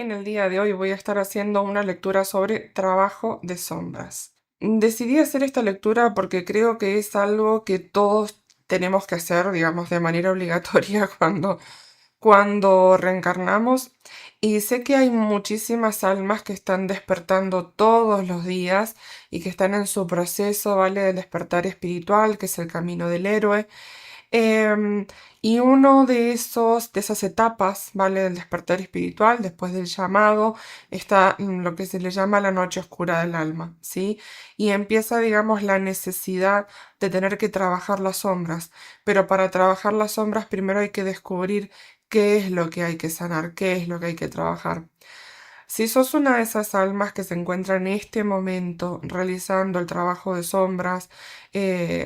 En el día de hoy voy a estar haciendo una lectura sobre trabajo de sombras. Decidí hacer esta lectura porque creo que es algo que todos tenemos que hacer, digamos, de manera obligatoria cuando reencarnamos. Y sé que hay muchísimas almas que están despertando todos los días y que están en su proceso, ¿vale? Del despertar espiritual, que es el camino del héroe. Em, y uno de esas etapas, ¿vale? Del despertar espiritual, después del llamado, está lo que se le llama la noche oscura del alma, ¿sí? Y empieza, digamos, la necesidad de tener que trabajar las sombras. Pero para trabajar las sombras, primero hay que descubrir qué es lo que hay que sanar, qué es lo que hay que trabajar. Si sos una de esas almas que se encuentra en este momento realizando el trabajo de sombras,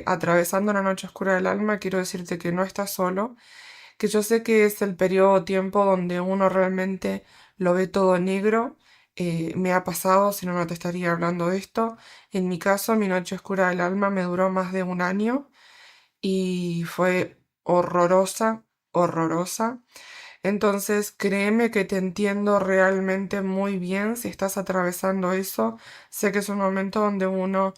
atravesando la noche oscura del alma, quiero decirte que no estás solo, que yo sé que es el periodo o tiempo donde uno realmente lo ve todo negro. Me ha pasado, si no, no te estaría hablando de esto. En mi caso, mi noche oscura del alma me duró más de un año y fue horrorosa, horrorosa. Entonces, créeme que te entiendo realmente muy bien si estás atravesando eso. Sé que es un momento donde uno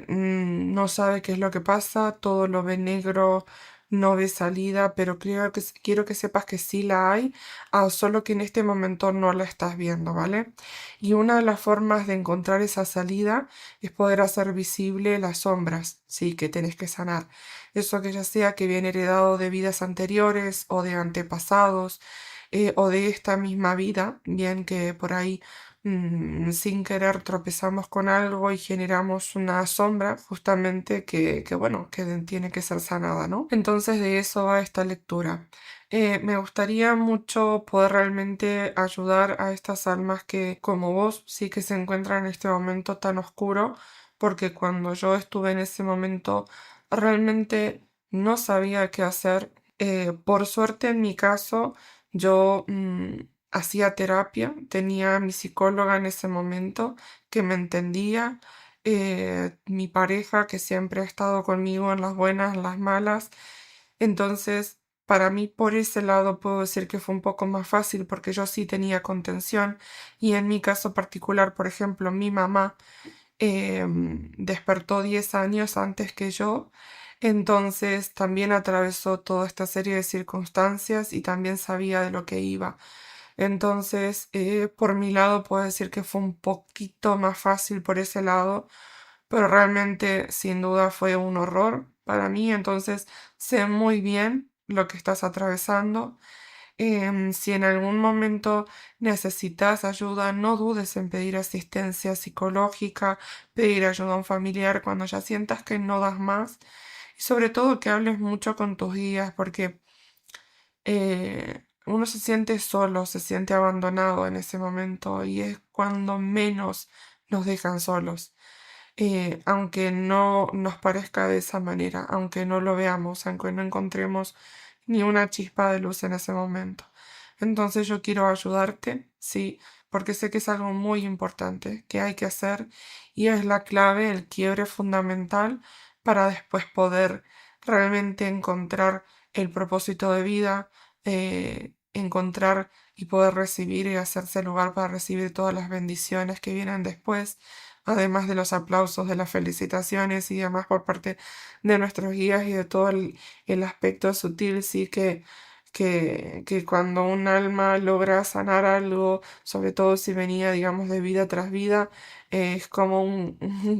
no sabe qué es lo que pasa, todo lo ve negro, no ve salida, pero quiero que sepas que sí la hay, solo que en este momento no la estás viendo, ¿vale? Y una de las formas de encontrar esa salida es poder hacer visible las sombras, sí, que tenés que sanar. Eso que ya sea que viene heredado de vidas anteriores o de antepasados, o de esta misma vida, bien que por ahí sin querer tropezamos con algo y generamos una sombra justamente bueno, que tiene que ser sanada, ¿no? Entonces de eso va esta lectura. Me gustaría mucho poder realmente ayudar a estas almas que, como vos, sí que se encuentran en este momento tan oscuro, porque cuando yo estuve en ese momento realmente no sabía qué hacer. Por suerte, en mi caso, yo hacía terapia, tenía a mi psicóloga en ese momento que me entendía, mi pareja que siempre ha estado conmigo en las buenas, en las malas. Entonces, para mí, por ese lado, puedo decir que fue un poco más fácil porque yo sí tenía contención y en mi caso particular, por ejemplo, mi mamá despertó 10 años antes que yo, entonces también atravesó toda esta serie de circunstancias y también sabía de lo que iba. Entonces, por mi lado, puedo decir que fue un poquito más fácil por ese lado, pero realmente sin duda fue un horror para mí, entonces sé muy bien lo que estás atravesando. Si en algún momento necesitas ayuda, no dudes en pedir asistencia psicológica, pedir ayuda a un familiar cuando ya sientas que no das más y sobre todo que hables mucho con tus guías porque uno se siente solo, se siente abandonado en ese momento y es cuando menos nos dejan solos. Aunque no nos parezca de esa manera, aunque no lo veamos, aunque no encontremos ni una chispa de luz en ese momento. Entonces yo quiero ayudarte, sí, porque sé que es algo muy importante que hay que hacer y es la clave, el quiebre fundamental para después poder realmente encontrar el propósito de vida, encontrar y poder recibir y hacerse lugar para recibir todas las bendiciones que vienen después, además de los aplausos, de las felicitaciones y demás por parte de nuestros guías y de todo el aspecto sutil, sí que cuando un alma logra sanar algo, sobre todo si venía, digamos, de vida tras vida, es como un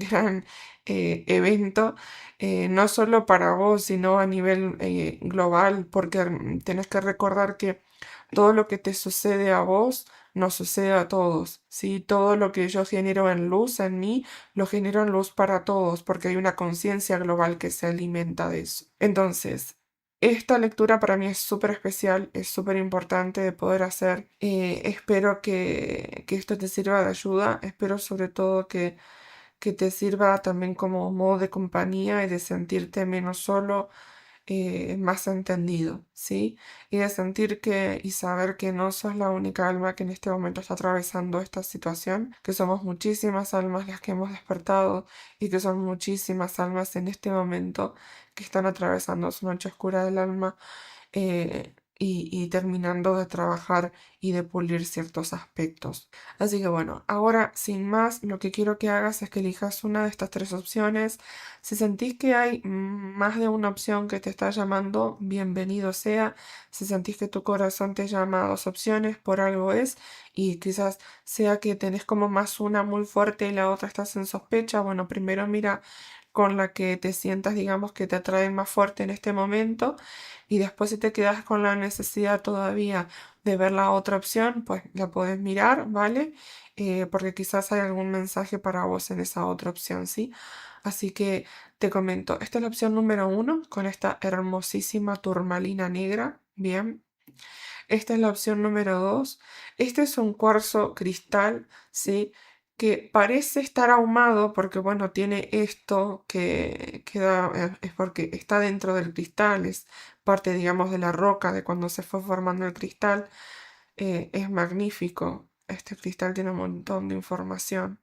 gran evento, no solo para vos, sino a nivel global, porque tenés que recordar que todo lo que te sucede a vos nos sucede a todos, ¿sí? Todo lo que yo genero en luz en mí, lo genero en luz para todos, porque hay una conciencia global que se alimenta de eso. Entonces, esta lectura para mí es súper especial, es súper importante de poder hacer. Espero que esto te sirva de ayuda, espero sobre todo que te sirva también como modo de compañía y de sentirte menos solo, más entendido, ¿sí? Y de sentir que y saber que no sos la única alma que en este momento está atravesando esta situación, que somos muchísimas almas las que hemos despertado y que son muchísimas almas en este momento que están atravesando su noche oscura del alma, y terminando de trabajar y de pulir ciertos aspectos. Así que bueno, ahora sin más, lo que quiero que hagas es que elijas una de estas tres opciones. Si sentís que hay más de una opción que te está llamando, bienvenido sea. Si sentís que tu corazón te llama a dos opciones, por algo es. Y quizás sea que tenés como más una muy fuerte y la otra estás en sospecha. Bueno, primero mira con la que te sientas, digamos, que te atrae más fuerte en este momento. Y después si te quedas con la necesidad todavía de ver la otra opción, pues la puedes mirar, ¿vale? Porque quizás hay algún mensaje para vos en esa otra opción, ¿sí? Así que te comento, esta es la opción número uno con esta hermosísima turmalina negra, ¿bien? Esta es la opción número 2. Este es un cuarzo cristal, ¿sí? Que parece estar ahumado porque, bueno, tiene esto que queda, es porque está dentro del cristal, es parte, digamos, de la roca de cuando se fue formando el cristal. Es magnífico. Este cristal tiene un montón de información.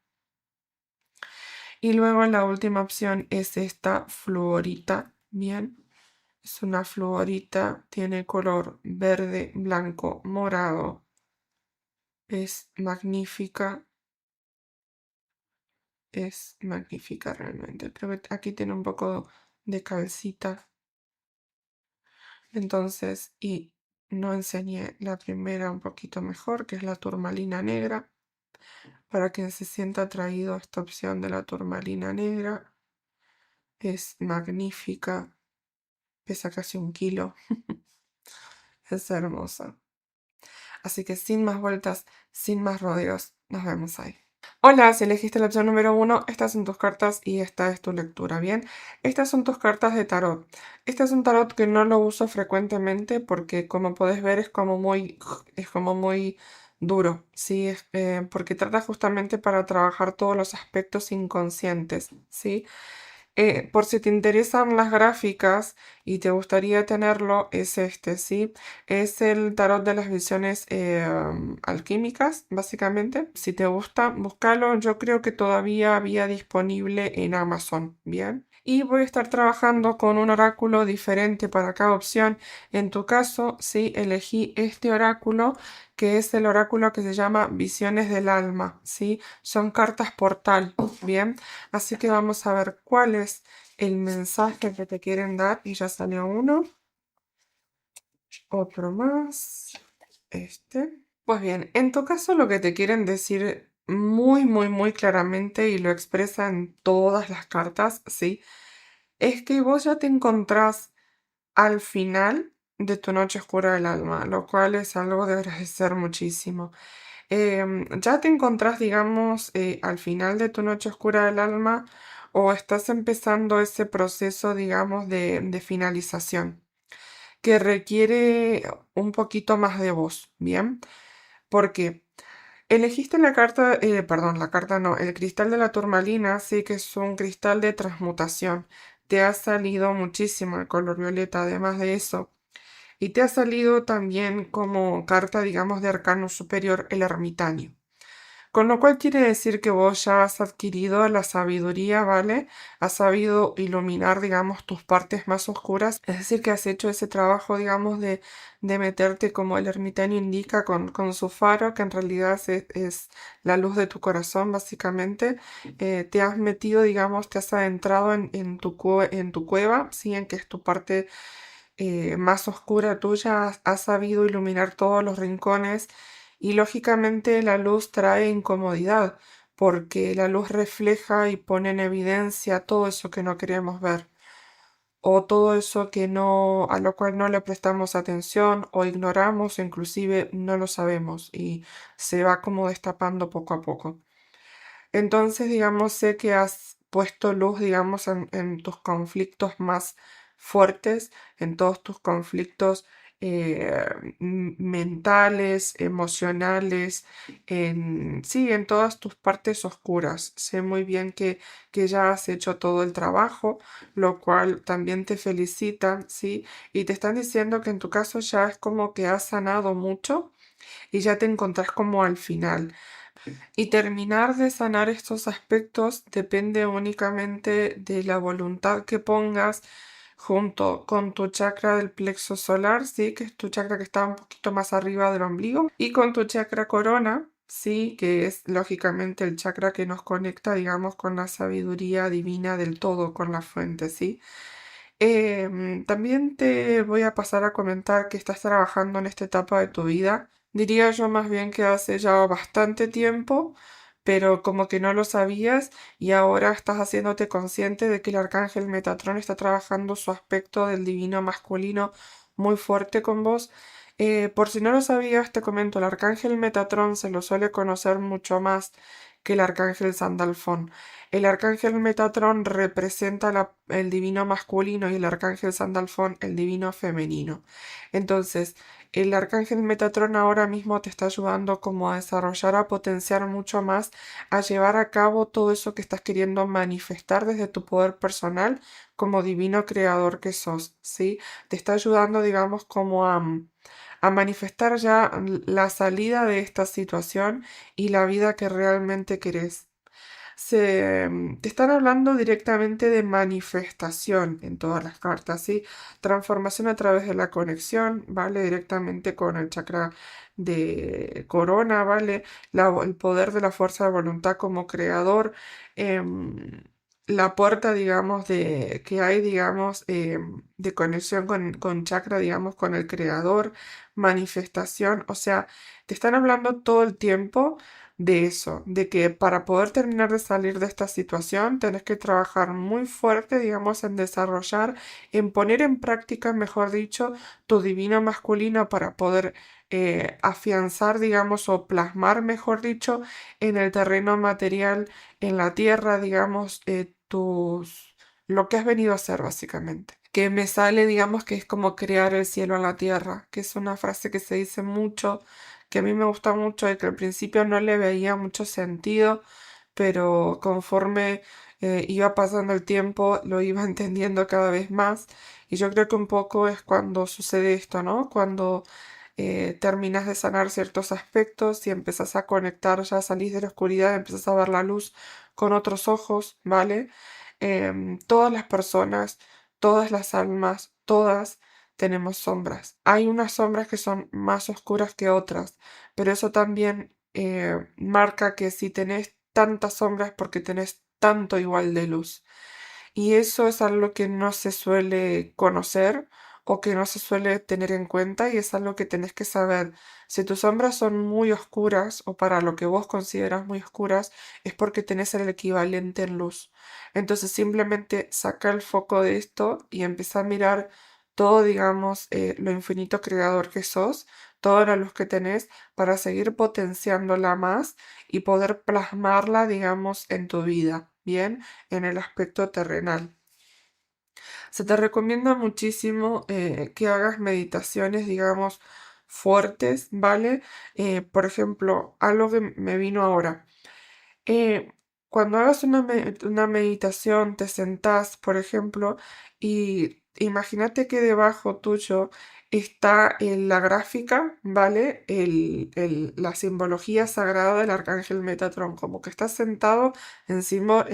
Y luego la última opción es esta fluorita, ¿bien? Es una fluorita, tiene color verde, blanco, morado. Es magnífica realmente. Creo que aquí tiene un poco de calcita. Entonces, y no enseñé la primera un poquito mejor, que es la turmalina negra. Para quien se sienta atraído a esta opción de la turmalina negra, es magnífica. Pesa casi 1 kilo. Es hermosa. Así que sin más vueltas, sin más rodeos, nos vemos ahí. Hola, si elegiste la opción número uno, estas son tus cartas y esta es tu lectura, ¿bien? Estas son tus cartas de tarot. Este es un tarot que no lo uso frecuentemente porque, como puedes ver, es como muy duro, ¿sí? Porque trata justamente para trabajar todos los aspectos inconscientes, ¿sí? Por si te interesan las gráficas y te gustaría tenerlo, es este, ¿sí? Es el tarot de las visiones alquímicas, básicamente. Si te gusta, búscalo. Yo creo que todavía había disponible en Amazon, ¿bien? Y voy a estar trabajando con un oráculo diferente para cada opción. En tu caso, sí, elegí este oráculo, que es el oráculo que se llama Visiones del Alma, ¿sí? Son cartas portal, ¿bien? Así que vamos a ver cuál es el mensaje que te quieren dar. Y ya salió uno, otro más, este. Pues bien, en tu caso lo que te quieren decir muy, muy, muy claramente y lo expresa en todas las cartas, ¿sí? Es que vos ya te encontrás al final de tu noche oscura del alma, lo cual es algo de agradecer muchísimo. Ya te encontrás, digamos, al final de tu noche oscura del alma o estás empezando ese proceso, digamos, de finalización que requiere un poquito más de vos, ¿bien? Porque elegiste la carta, perdón, la carta no, el cristal de la turmalina, sí que es un cristal de transmutación. Te ha salido muchísimo el color violeta, además de eso. Y te ha salido también como carta, digamos, de arcano superior, el ermitaño. Con lo cual quiere decir que vos ya has adquirido la sabiduría, ¿vale? Has sabido iluminar, digamos, tus partes más oscuras. Es decir, que has hecho ese trabajo, digamos, de meterte como el ermitaño indica con su faro, que en realidad es la luz de tu corazón, básicamente. Te has metido, digamos, te has adentrado en tu cueva, ¿sí? En que es tu parte más oscura tuya, has sabido iluminar todos los rincones y lógicamente la luz trae incomodidad porque la luz refleja y pone en evidencia todo eso que no queremos ver o todo eso que no, a lo cual no le prestamos atención o ignoramos o inclusive no lo sabemos y se va como destapando poco a poco. Entonces, digamos, sé que has puesto luz, digamos, en tus conflictos más fuertes, en todos tus conflictos mentales, emocionales, sí, en todas tus partes oscuras. Sé muy bien que ya has hecho todo el trabajo, lo cual también te felicitan, ¿sí? Y te están diciendo que en tu caso ya es como que has sanado mucho y ya te encontrás como al final. Y terminar de sanar estos aspectos depende únicamente de la voluntad que pongas, junto con tu chakra del plexo solar, ¿sí? Que es tu chakra que está un poquito más arriba del ombligo, y con tu chakra corona, ¿sí? Que es lógicamente el chakra que nos conecta, digamos, con la sabiduría divina del todo, con la fuente, ¿sí? También te voy a pasar a comentar que estás trabajando en esta etapa de tu vida. Diría yo más bien que hace ya bastante tiempo, pero como que no lo sabías y ahora estás haciéndote consciente de que el arcángel Metatrón está trabajando su aspecto del divino masculino muy fuerte con vos. Por si no lo sabías, te comento, el arcángel Metatrón se lo suele conocer mucho más que el arcángel Sandalfón. El arcángel Metatrón representa el divino masculino y el arcángel Sandalfón el divino femenino. Entonces, el arcángel Metatrón ahora mismo te está ayudando como a desarrollar, a potenciar mucho más, a llevar a cabo todo eso que estás queriendo manifestar desde tu poder personal como divino creador que sos, ¿sí? Te está ayudando, digamos, como a manifestar ya la salida de esta situación y la vida que realmente querés. Te están hablando directamente de manifestación en todas las cartas, ¿sí? Transformación a través de la conexión, ¿vale? Directamente con el chakra de corona, ¿vale? El poder de la fuerza de voluntad como creador, em, la puerta, digamos, que hay, digamos, de conexión con chakra, digamos, con el creador, manifestación, o sea, te están hablando todo el tiempo de eso, de que para poder terminar de salir de esta situación tenés que trabajar muy fuerte, digamos, en desarrollar, en poner en práctica, mejor dicho, tu divino masculino para poder afianzar, digamos, o plasmar, mejor dicho, en el terreno material, en la tierra, digamos, lo que has venido a hacer, básicamente. Que me sale, digamos, que es como crear el cielo en la tierra, que es una frase que se dice mucho, que a mí me gusta mucho y que al principio no le veía mucho sentido, pero conforme iba pasando el tiempo lo iba entendiendo cada vez más. Y yo creo que un poco es cuando sucede esto, ¿no? Cuando terminas de sanar ciertos aspectos y empezás a conectar, ya salís de la oscuridad, empezás a ver la luz con otros ojos, ¿vale? Todas las personas, todas las almas, todas tenemos sombras. Hay unas sombras que son más oscuras que otras, pero eso también marca que si tenés tantas sombras porque tenés tanto igual de luz. Y eso es algo que no se suele conocer o que no se suele tener en cuenta y es algo que tenés que saber. Si tus sombras son muy oscuras o para lo que vos consideras muy oscuras, es porque tenés el equivalente en luz. Entonces simplemente saca el foco de esto y empieza a mirar todo, digamos, lo infinito creador que sos, toda la luz que tenés para seguir potenciándola más y poder plasmarla, digamos, en tu vida, ¿bien? En el aspecto terrenal. Se te recomienda muchísimo que hagas meditaciones, digamos, fuertes, ¿vale? Por ejemplo, algo que me vino ahora. Eh, Cuando hagas una meditación, te sentás, por ejemplo, y imagínate que debajo tuyo está la gráfica, ¿vale? La simbología sagrada del arcángel Metatrón, como que estás sentado encima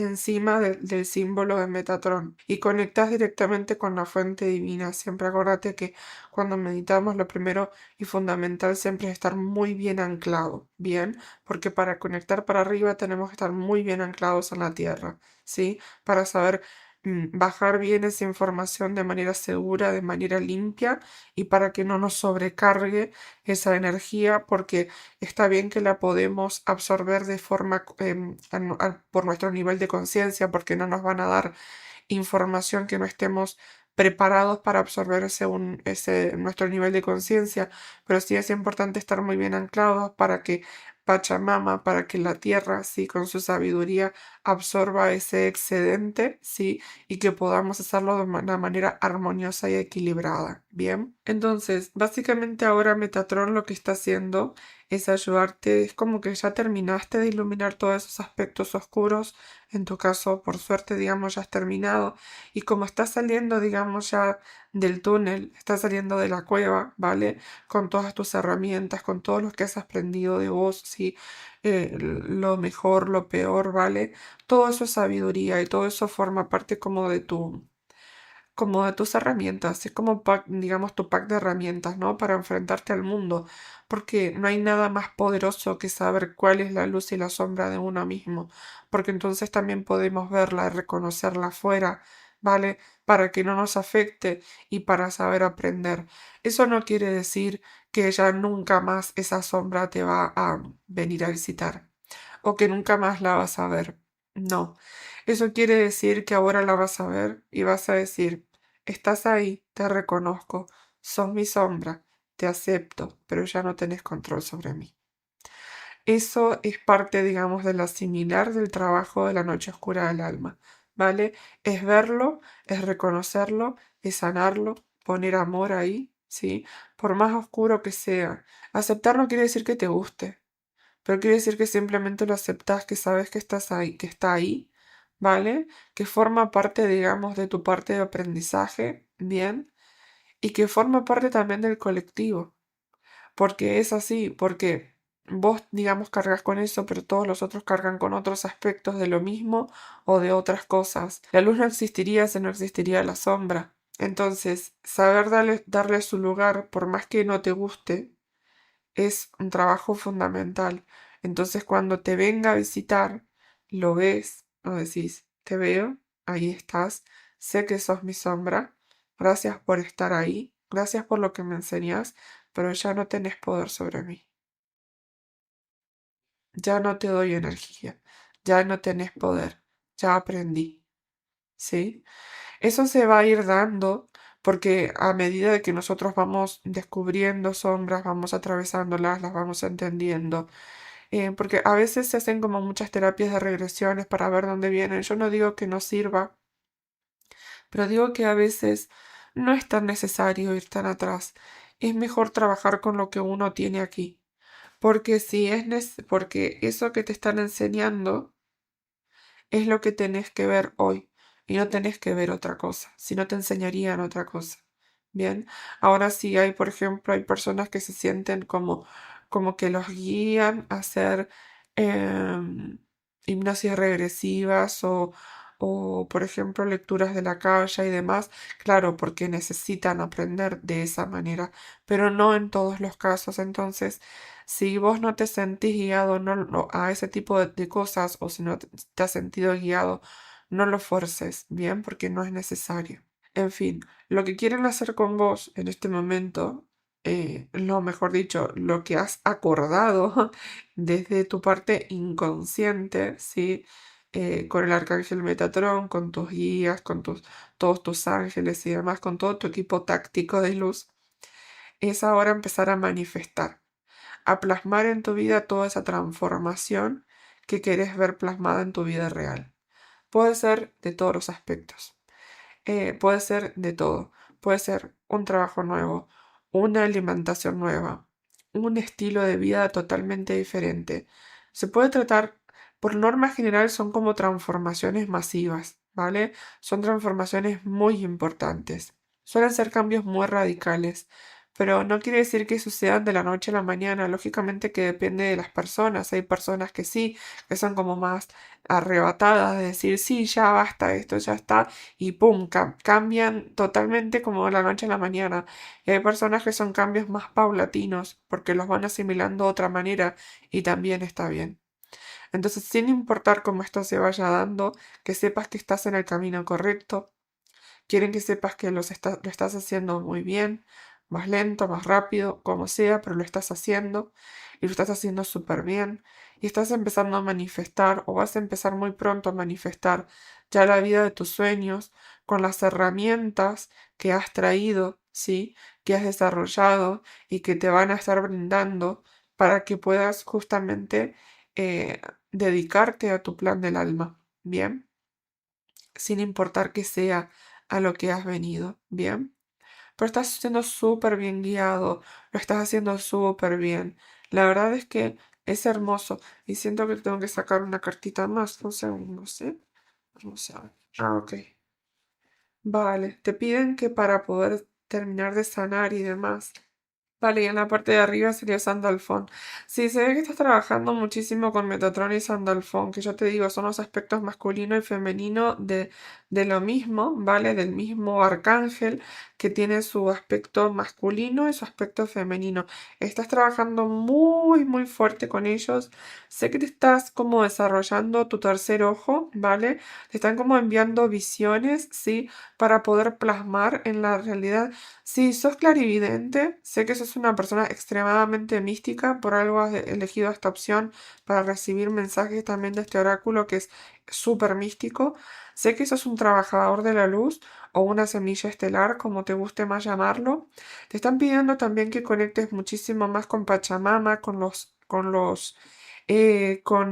del símbolo de Metatrón y conectas directamente con la fuente divina. Siempre acuérdate que cuando meditamos lo primero y fundamental siempre es estar muy bien anclado, ¿bien? Porque para conectar para arriba tenemos que estar muy bien anclados en la tierra, ¿sí? Para saber bajar bien esa información de manera segura, de manera limpia y para que no nos sobrecargue esa energía, porque está bien que la podemos absorber de forma por nuestro nivel de conciencia, porque no nos van a dar información que no estemos preparados para absorber según nuestro nivel de conciencia, pero sí es importante estar muy bien anclados para que Pachamama, para que la tierra, sí, con su sabiduría absorba ese excedente, sí, y que podamos hacerlo de una manera armoniosa y equilibrada. Bien, entonces, básicamente ahora Metatron lo que está haciendo es ayudarte, es como que ya terminaste de iluminar todos esos aspectos oscuros, en tu caso, por suerte, digamos, ya has terminado, y como estás saliendo, digamos, ya del túnel, estás saliendo de la cueva, ¿vale? Con todas tus herramientas, con todo lo que has aprendido de vos, sí, lo mejor, lo peor, ¿vale? Todo eso es sabiduría y todo eso forma parte como como de tus herramientas, es como, digamos, tu pack de herramientas, ¿no? Para enfrentarte al mundo, porque no hay nada más poderoso que saber cuál es la luz y la sombra de uno mismo, porque entonces también podemos verla y reconocerla afuera, ¿vale? Para que no nos afecte y para saber aprender. Eso no quiere decir que ya nunca más esa sombra te va a venir a visitar o que nunca más la vas a ver. No, eso quiere decir que ahora la vas a ver y vas a decir, estás ahí, te reconozco, sos mi sombra, te acepto, pero ya no tenés control sobre mí. Eso es parte, digamos, de la similar del trabajo de la noche oscura del alma, ¿vale? Es verlo, es reconocerlo, es sanarlo, poner amor ahí, ¿sí? Por más oscuro que sea. Aceptar no quiere decir que te guste, pero quiere decir que simplemente lo aceptas, que sabes que estás ahí, que está ahí, ¿vale? Que forma parte, digamos, de tu parte de aprendizaje, bien, y que forma parte también del colectivo, porque es así, porque vos, digamos, cargas con eso, pero todos los otros cargan con otros aspectos de lo mismo o de otras cosas. La luz no existiría si no existiría la sombra. Entonces, saber darle su lugar, por más que no te guste, es un trabajo fundamental. Entonces, cuando te venga a visitar, lo ves, o decís, te veo, ahí estás, sé que sos mi sombra, gracias por estar ahí, gracias por lo que me enseñas, pero ya no tenés poder sobre mí, ya no te doy energía, ya no tenés poder, ya aprendí, ¿sí? Eso se va a ir dando porque a medida de que nosotros vamos descubriendo sombras, vamos atravesándolas, las vamos entendiendo. Porque a veces se hacen como muchas terapias de regresiones para ver dónde vienen. Yo no digo que no sirva, pero digo que a veces no es tan necesario ir tan atrás. Es mejor trabajar con lo que uno tiene aquí. Porque si es porque eso que te están enseñando es lo que tenés que ver hoy y no tenés que ver otra cosa, si no te enseñarían otra cosa. Bien, ahora sí hay, por ejemplo, hay personas que se sienten como que los guían a hacer em, hipnosis regresivas o, por ejemplo, lecturas de la calle y demás, claro, porque necesitan aprender de esa manera, pero no en todos los casos. Entonces, si vos no te sentís guiado a ese tipo de cosas o si no te has sentido guiado, no lo fuerces, ¿bien? Porque no es necesario. En fin, lo que quieren hacer con vos en este momento, lo mejor dicho, lo que has acordado desde tu parte inconsciente, ¿sí? Con el arcángel Metatrón, con tus guías, todos tus ángeles y demás, con todo tu equipo táctico de luz, es ahora empezar a manifestar, a plasmar en tu vida toda esa transformación que querés ver plasmada en tu vida real. Puede ser de todos los aspectos. Puede ser de todo. Puede ser un trabajo nuevo, una alimentación nueva, un estilo de vida totalmente diferente. Se puede tratar, por norma general, son como transformaciones masivas, ¿vale? Son transformaciones muy importantes. Suelen ser cambios muy radicales, pero no quiere decir que sucedan de la noche a la mañana. Lógicamente que depende de las personas. Hay personas que sí, que son como más arrebatadas de decir, sí, ya basta, esto ya está y pum, cambian totalmente como de la noche a la mañana. Y hay personas que son cambios más paulatinos porque los van asimilando de otra manera y también está bien. Entonces, sin importar cómo esto se vaya dando, que sepas que estás en el camino correcto, quieren que sepas que lo estás haciendo muy bien, más lento, más rápido, como sea, pero lo estás haciendo y lo estás haciendo súper bien. Y estás empezando a manifestar o vas a empezar muy pronto a manifestar ya la vida de tus sueños con las herramientas que has traído, ¿sí? Que has desarrollado y que te van a estar brindando para que puedas justamente dedicarte a tu plan del alma, ¿bien? Sin importar que sea a lo que has venido, ¿bien? Pero estás siendo súper bien guiado, lo estás haciendo súper bien. La verdad es que es hermoso y siento que tengo que sacar una cartita más, un segundo, ¿sí? Vamos a ver. Ah, ok. Vale, te piden que para poder terminar de sanar y demás, Vale, y en la parte de arriba sería Sandalfón. Sí, se ve que estás trabajando muchísimo con Metatron y Sandalfón, que yo te digo, son los aspectos masculino y femenino de lo mismo, ¿vale? Del mismo arcángel que tiene su aspecto masculino y su aspecto femenino. Estás trabajando muy, muy fuerte con ellos. Sé que te estás como desarrollando tu tercer ojo, ¿vale? Te están como enviando visiones, ¿sí? Para poder plasmar en la realidad. Sí, sos clarividente, sé que sos una persona extremadamente mística, por algo has elegido esta opción para recibir mensajes también de este oráculo que es súper místico. Sé que sos un trabajador de la luz o una semilla estelar, como te guste más llamarlo. Te están pidiendo también que conectes muchísimo más con Pachamama, con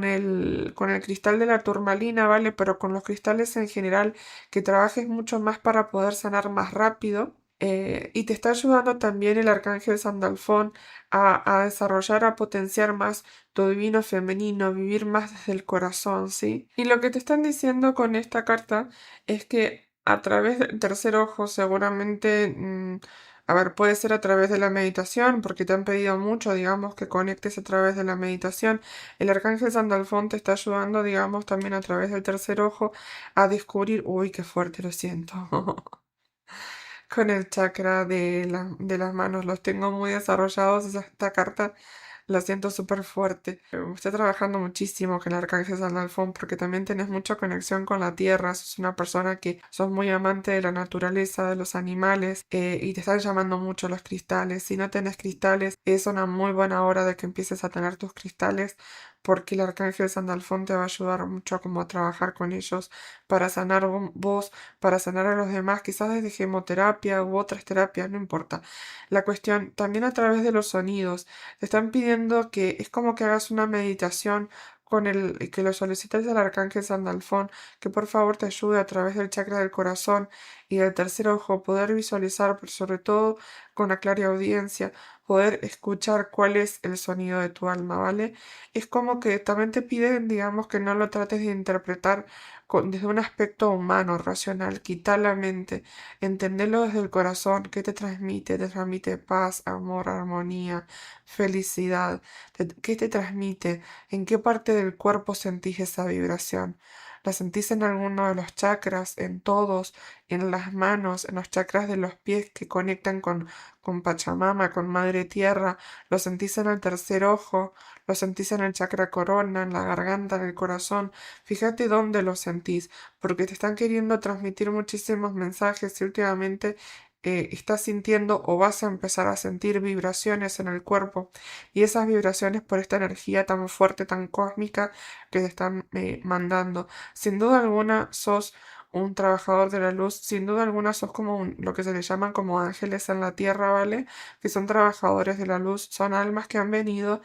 el cristal de la turmalina, ¿vale? Pero con los cristales en general, que trabajes mucho más para poder sanar más rápido. Y te está ayudando también el arcángel Sandalfón a desarrollar, a potenciar más tu divino femenino, vivir más desde el corazón, ¿sí? Y lo que te están diciendo con esta carta es que a través del tercer ojo seguramente, a ver, puede ser a través de la meditación, porque te han pedido mucho, digamos, que conectes a través de la meditación. El arcángel Sandalfón te está ayudando, digamos, también a través del tercer ojo a descubrir, uy, qué fuerte lo siento. Con el chakra de las manos. Los tengo muy desarrollados. Esta carta la siento súper fuerte. Estoy trabajando muchísimo con el Arcángel Sandalfón porque también tienes mucha conexión con la tierra. Sos una persona que sos muy amante de la naturaleza, de los animales y te están llamando mucho los cristales. Si no tenés cristales, es una muy buena hora de que empieces a tener tus cristales porque el Arcángel Sandalfón te va a ayudar mucho a como a trabajar con ellos para sanar vos, para sanar a los demás, quizás desde gemoterapia u otras terapias, no importa. La cuestión, también a través de los sonidos, te están pidiendo que es como que hagas una meditación con que lo solicites al arcángel Sandalfón, que por favor te ayude a través del chakra del corazón y del tercer ojo, poder visualizar, pero sobre todo con la clariaudiencia, poder escuchar cuál es el sonido de tu alma, ¿vale? Es como que también te piden, digamos, que no lo trates de interpretar desde un aspecto humano, racional, quitar la mente, entenderlo desde el corazón, qué te transmite paz, amor, armonía, felicidad, qué te transmite, en qué parte del cuerpo sentís esa vibración. ¿La sentís en alguno de los chakras, en todos, en las manos, en los chakras de los pies que conectan con Pachamama, con Madre Tierra? ¿Lo sentís en el tercer ojo? ¿Lo sentís en el chakra corona, en la garganta, en el corazón? Fíjate dónde lo sentís, porque te están queriendo transmitir muchísimos mensajes y últimamente estás sintiendo o vas a empezar a sentir vibraciones en el cuerpo y esas vibraciones por esta energía tan fuerte, tan cósmica que te están mandando. Sin duda alguna sos un trabajador de la luz, sin duda alguna sos como lo que se le llaman como ángeles en la tierra, ¿vale? Que son trabajadores de la luz, son almas que han venido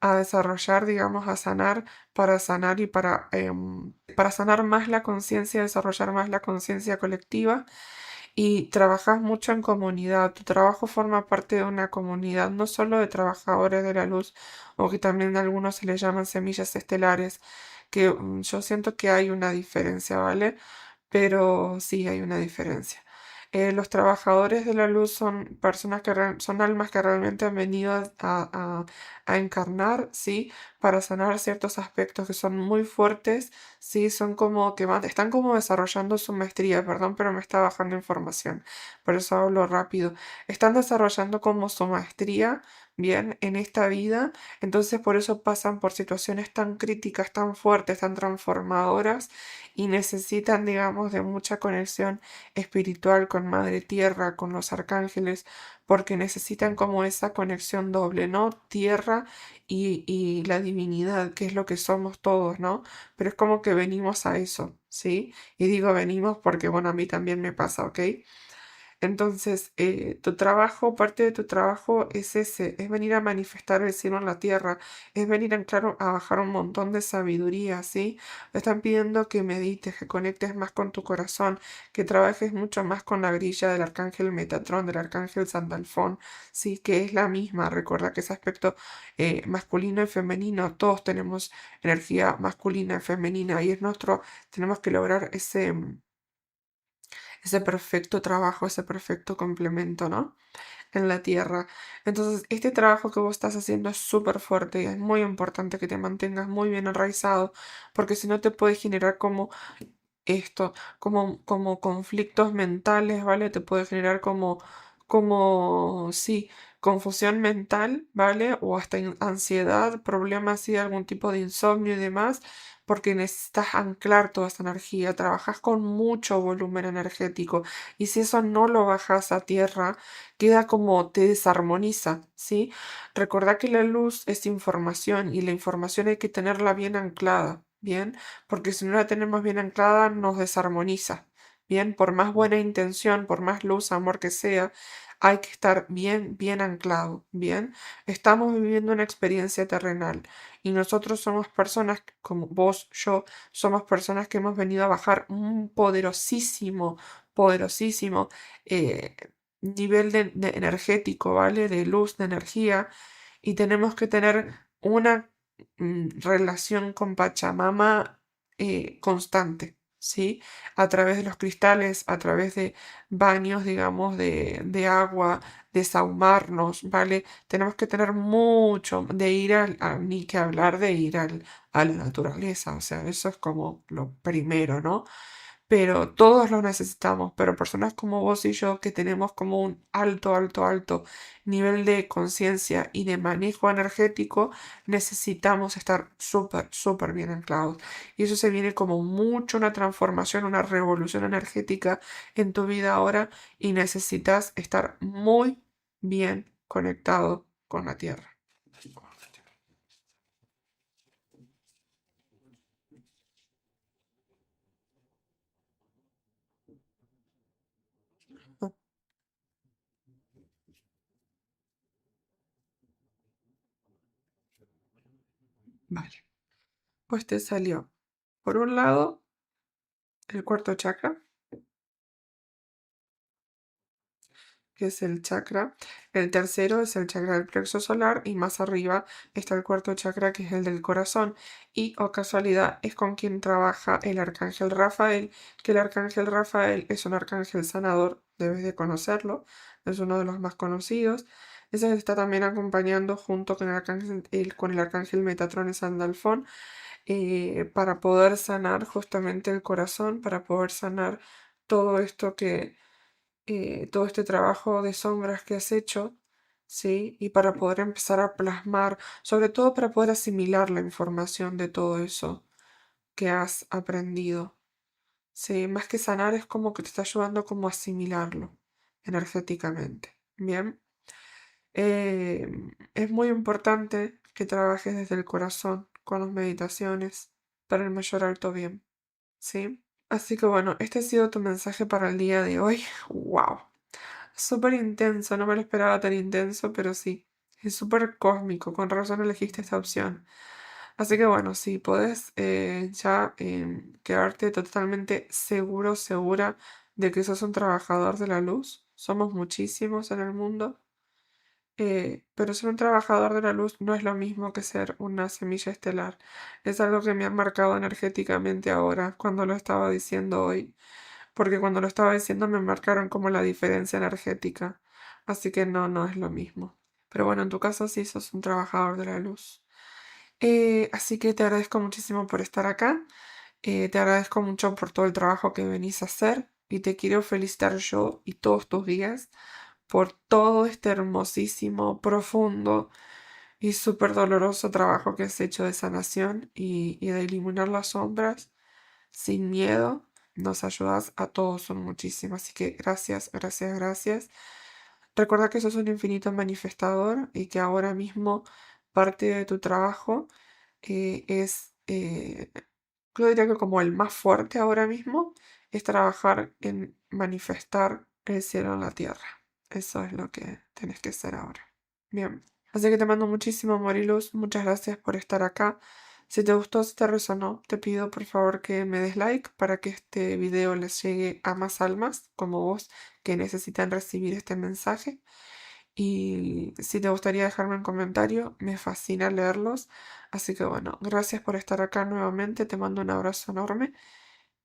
a desarrollar, digamos, a sanar, para sanar y para sanar más la conciencia, desarrollar más la conciencia colectiva y trabajas mucho en comunidad. Tu trabajo forma parte de una comunidad, no solo de trabajadores de la luz, o que también a algunos se les llaman semillas estelares, que yo siento que hay una diferencia, ¿vale? Pero sí hay una diferencia. Los trabajadores de la luz son personas son almas que realmente han venido a encarnar, ¿sí? Para sanar ciertos aspectos que son muy fuertes, ¿sí? Son como que están como desarrollando su maestría, perdón, pero me está bajando información, por eso hablo rápido. Están desarrollando como su maestría, bien, en esta vida, entonces por eso pasan por situaciones tan críticas, tan fuertes, tan transformadoras y necesitan, digamos, de mucha conexión espiritual con Madre Tierra, con los arcángeles, porque necesitan como esa conexión doble, ¿no? Tierra y la divinidad, que es lo que somos todos, ¿no? Pero es como que venimos a eso, ¿sí? Y digo venimos porque, bueno, a mí también me pasa, ¿ok? Entonces, tu trabajo, parte de tu trabajo es ese, es venir a manifestar el cielo en la tierra, es venir en claro a bajar un montón de sabiduría, ¿sí? Te están pidiendo que medites, que conectes más con tu corazón, que trabajes mucho más con la grilla del arcángel Metatrón, del arcángel Sandalfón, ¿sí? Que es la misma, recuerda que ese aspecto masculino y femenino, todos tenemos energía masculina y femenina y es nuestro, tenemos que lograr ese perfecto trabajo, ese perfecto complemento, ¿no? en la tierra. Entonces, este trabajo que vos estás haciendo es súper fuerte y es muy importante que te mantengas muy bien enraizado, porque si no te puede generar como esto, como conflictos mentales, ¿vale? Te puede generar sí, confusión mental, ¿vale? O hasta ansiedad, problemas así, algún tipo de insomnio y demás, porque necesitas anclar toda esa energía, trabajas con mucho volumen energético y si eso no lo bajas a tierra, queda como te desarmoniza, ¿sí? Recordá que la luz es información y la información hay que tenerla bien anclada, ¿bien? Porque si no la tenemos bien anclada nos desarmoniza. Bien, por más buena intención, por más luz, amor que sea, hay que estar bien, bien anclado. Bien, estamos viviendo una experiencia terrenal y nosotros somos personas, como vos, yo, somos personas que hemos venido a bajar un poderosísimo, poderosísimo eh, nivel de energético, ¿vale? De luz, de energía y tenemos que tener una relación con Pachamama constante, ¿sí? A través de los cristales, a través de baños, digamos, de agua, de saumarnos, ¿vale? Tenemos que tener mucho de ir ni que hablar de ir a la naturaleza, o sea, eso es como lo primero, ¿no? Pero todos lo necesitamos, pero personas como vos y yo que tenemos como un alto, alto, alto nivel de conciencia y de manejo energético, necesitamos estar súper, súper bien anclados. Y eso se viene como mucho una transformación, una revolución energética en tu vida ahora y necesitas estar muy bien conectado con la tierra. Vale, pues te salió por un lado el cuarto chakra, que es el chakra. El tercero es el chakra del plexo solar y más arriba está el cuarto chakra que es el del corazón. Y, o casualidad, es con quien trabaja el arcángel Rafael, que el arcángel Rafael es un arcángel sanador, debes de conocerlo, es uno de los más conocidos. Ese está también acompañando junto con con el arcángel Metatron y Sandalfón para poder sanar justamente el corazón, para poder sanar todo esto todo este trabajo de sombras que has hecho, ¿sí? Y para poder empezar a plasmar, sobre todo para poder asimilar la información de todo eso que has aprendido, ¿sí? Más que sanar es como que te está ayudando como a asimilarlo energéticamente, ¿bien? Es muy importante que trabajes desde el corazón con las meditaciones para el mayor alto bien, ¿sí? Así que bueno, este ha sido tu mensaje para el día de hoy. ¡Wow! Súper intenso, no me lo esperaba tan intenso, pero sí, es súper cósmico, con razón elegiste esta opción. Así que bueno, sí, puedes ya quedarte totalmente seguro, segura de que sos un trabajador de la luz. Somos muchísimos en el mundo, pero ser un trabajador de la luz no es lo mismo que ser una semilla estelar. Es algo que me ha marcado energéticamente ahora, cuando lo estaba diciendo hoy porque cuando lo estaba diciendo me marcaron como la diferencia energética, así que no, no es lo mismo. Pero bueno, en tu caso sí sos un trabajador de la luz. Así que te agradezco muchísimo por estar acá, te agradezco mucho por todo el trabajo que venís a hacer y te quiero felicitar yo y todos tus días por todo este hermosísimo, profundo y súper doloroso trabajo que has hecho de sanación y de eliminar las sombras sin miedo. Nos ayudas a todos, son muchísimas. Así que gracias, gracias, gracias. Recuerda que sos un infinito manifestador y que ahora mismo parte de tu trabajo yo diría que como el más fuerte ahora mismo, es trabajar en manifestar el cielo en la tierra. Eso es lo que tenés que hacer ahora. Bien. Así que te mando muchísimo amor y luz. Muchas gracias por estar acá. Si te gustó, si te resonó, te pido por favor que me des like para que este video les llegue a más almas como vos que necesitan recibir este mensaje. Y si te gustaría dejarme un comentario, me fascina leerlos. Así que bueno, gracias por estar acá nuevamente. Te mando un abrazo enorme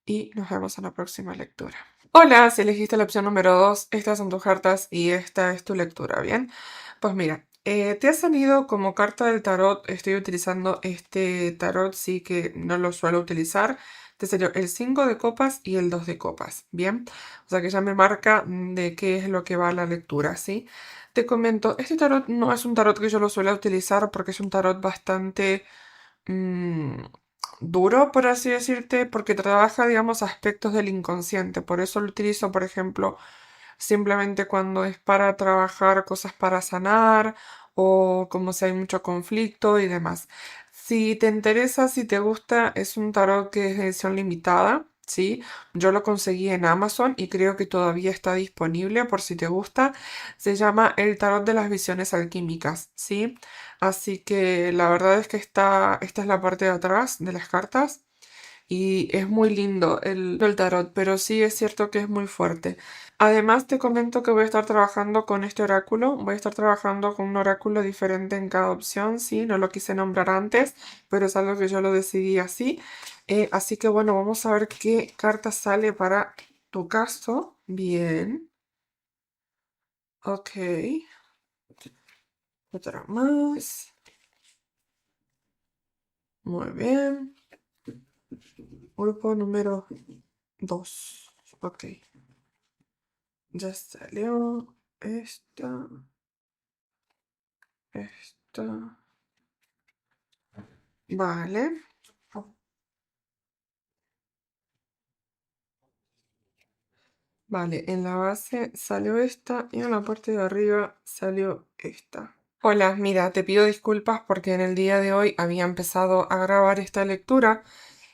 y nos vemos en la próxima lectura. Hola, si elegiste la opción número 2, estas son tus cartas y esta es tu lectura, ¿bien? Pues mira, te ha salido como carta del tarot, estoy utilizando este tarot, sí que no lo suelo utilizar, te salió el 5 de copas y el 2 de copas, ¿bien? O sea que ya me marca de qué es lo que va la lectura, ¿sí? Te comento, este tarot no es un tarot que yo lo suelo utilizar porque es un tarot bastante mm, duro, por así decirte, porque trabaja, digamos, aspectos del inconsciente. Por eso lo utilizo, por ejemplo, simplemente cuando es para trabajar cosas para sanar o como si hay mucho conflicto y demás. Si te interesa, si te gusta, es un tarot que es de edición limitada, ¿sí? Yo lo conseguí en Amazon y creo que todavía está disponible por si te gusta. Se llama El Tarot de las Visiones Alquímicas, ¿sí? Así que la verdad es que esta es la parte de atrás de las cartas. Y es muy lindo el tarot, pero sí es cierto que es muy fuerte. Además, te comento que voy a estar trabajando con este oráculo. Voy a estar trabajando con un oráculo diferente en cada opción, sí, no lo quise nombrar antes, pero es algo que yo lo decidí así. Así que bueno, vamos a ver qué carta sale para tu caso. Bien, ok. Otra más. Muy bien. Grupo número 2. Ok, ya salió esta, esta. Vale. Vale, en la base salió esta y en la parte de arriba salió esta. Hola, mira, te pido disculpas porque en el día de hoy había empezado a grabar esta lectura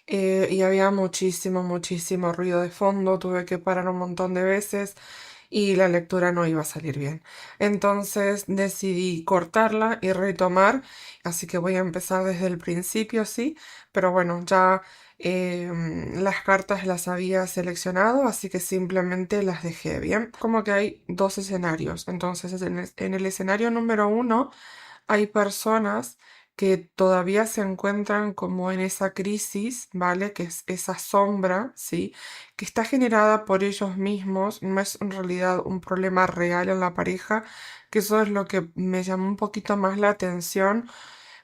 y había muchísimo, muchísimo ruido de fondo. Tuve que parar un montón de veces y la lectura no iba a salir bien. Entonces decidí cortarla y retomar, así que voy a empezar desde el principio, sí, pero bueno, ya las cartas las había seleccionado, así que simplemente las dejé bien. Como que hay dos escenarios, entonces en el escenario número uno hay personas que todavía se encuentran como en esa crisis, ¿vale? Que es esa sombra, ¿sí? Que está generada por ellos mismos, no es en realidad un problema real en la pareja, que eso es lo que me llamó un poquito más la atención,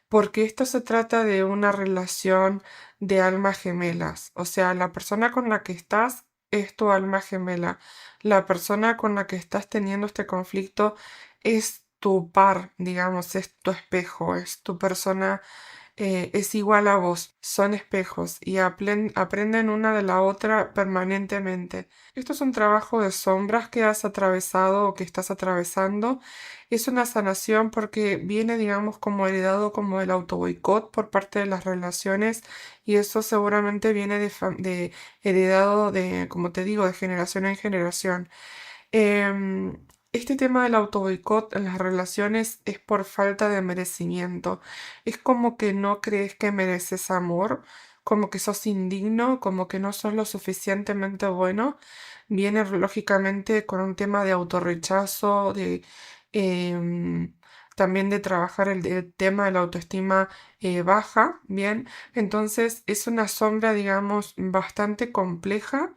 porque esto se trata de una relación de almas gemelas, o sea, la persona con la que estás es tu alma gemela, la persona con la que estás teniendo este conflicto es tu par, digamos, es tu espejo, es tu persona, es igual a vos, son espejos y aprenden una de la otra permanentemente. Esto es un trabajo de sombras que has atravesado o que estás atravesando. Es una sanación porque viene, digamos, como heredado como el autoboicot por parte de las relaciones y eso seguramente viene de heredado de, como te digo, de generación en generación. Este tema del autoboicot en las relaciones es por falta de merecimiento. Es como que no crees que mereces amor, como que sos indigno, como que no sos lo suficientemente bueno. Viene lógicamente con un tema de autorrechazo, de em, también de trabajar el tema de la autoestima baja, ¿bien? Entonces es una sombra, digamos, bastante compleja,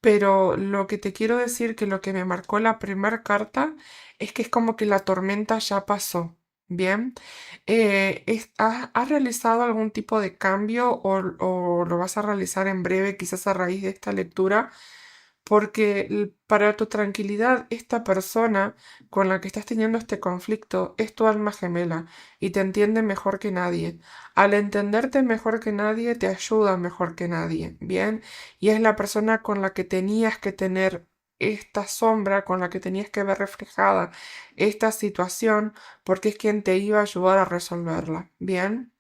pero lo que te quiero decir que lo que me marcó la primera carta es que es como que la tormenta ya pasó. Bien, ¿has realizado algún tipo de cambio o lo vas a realizar en breve, quizás a raíz de esta lectura? Porque para tu tranquilidad, esta persona con la que estás teniendo este conflicto es tu alma gemela y te entiende mejor que nadie. Al entenderte mejor que nadie, te ayuda mejor que nadie, ¿bien? Y es la persona con la que tenías que tener esta sombra, con la que tenías que ver reflejada esta situación, porque es quien te iba a ayudar a resolverla, ¿bien?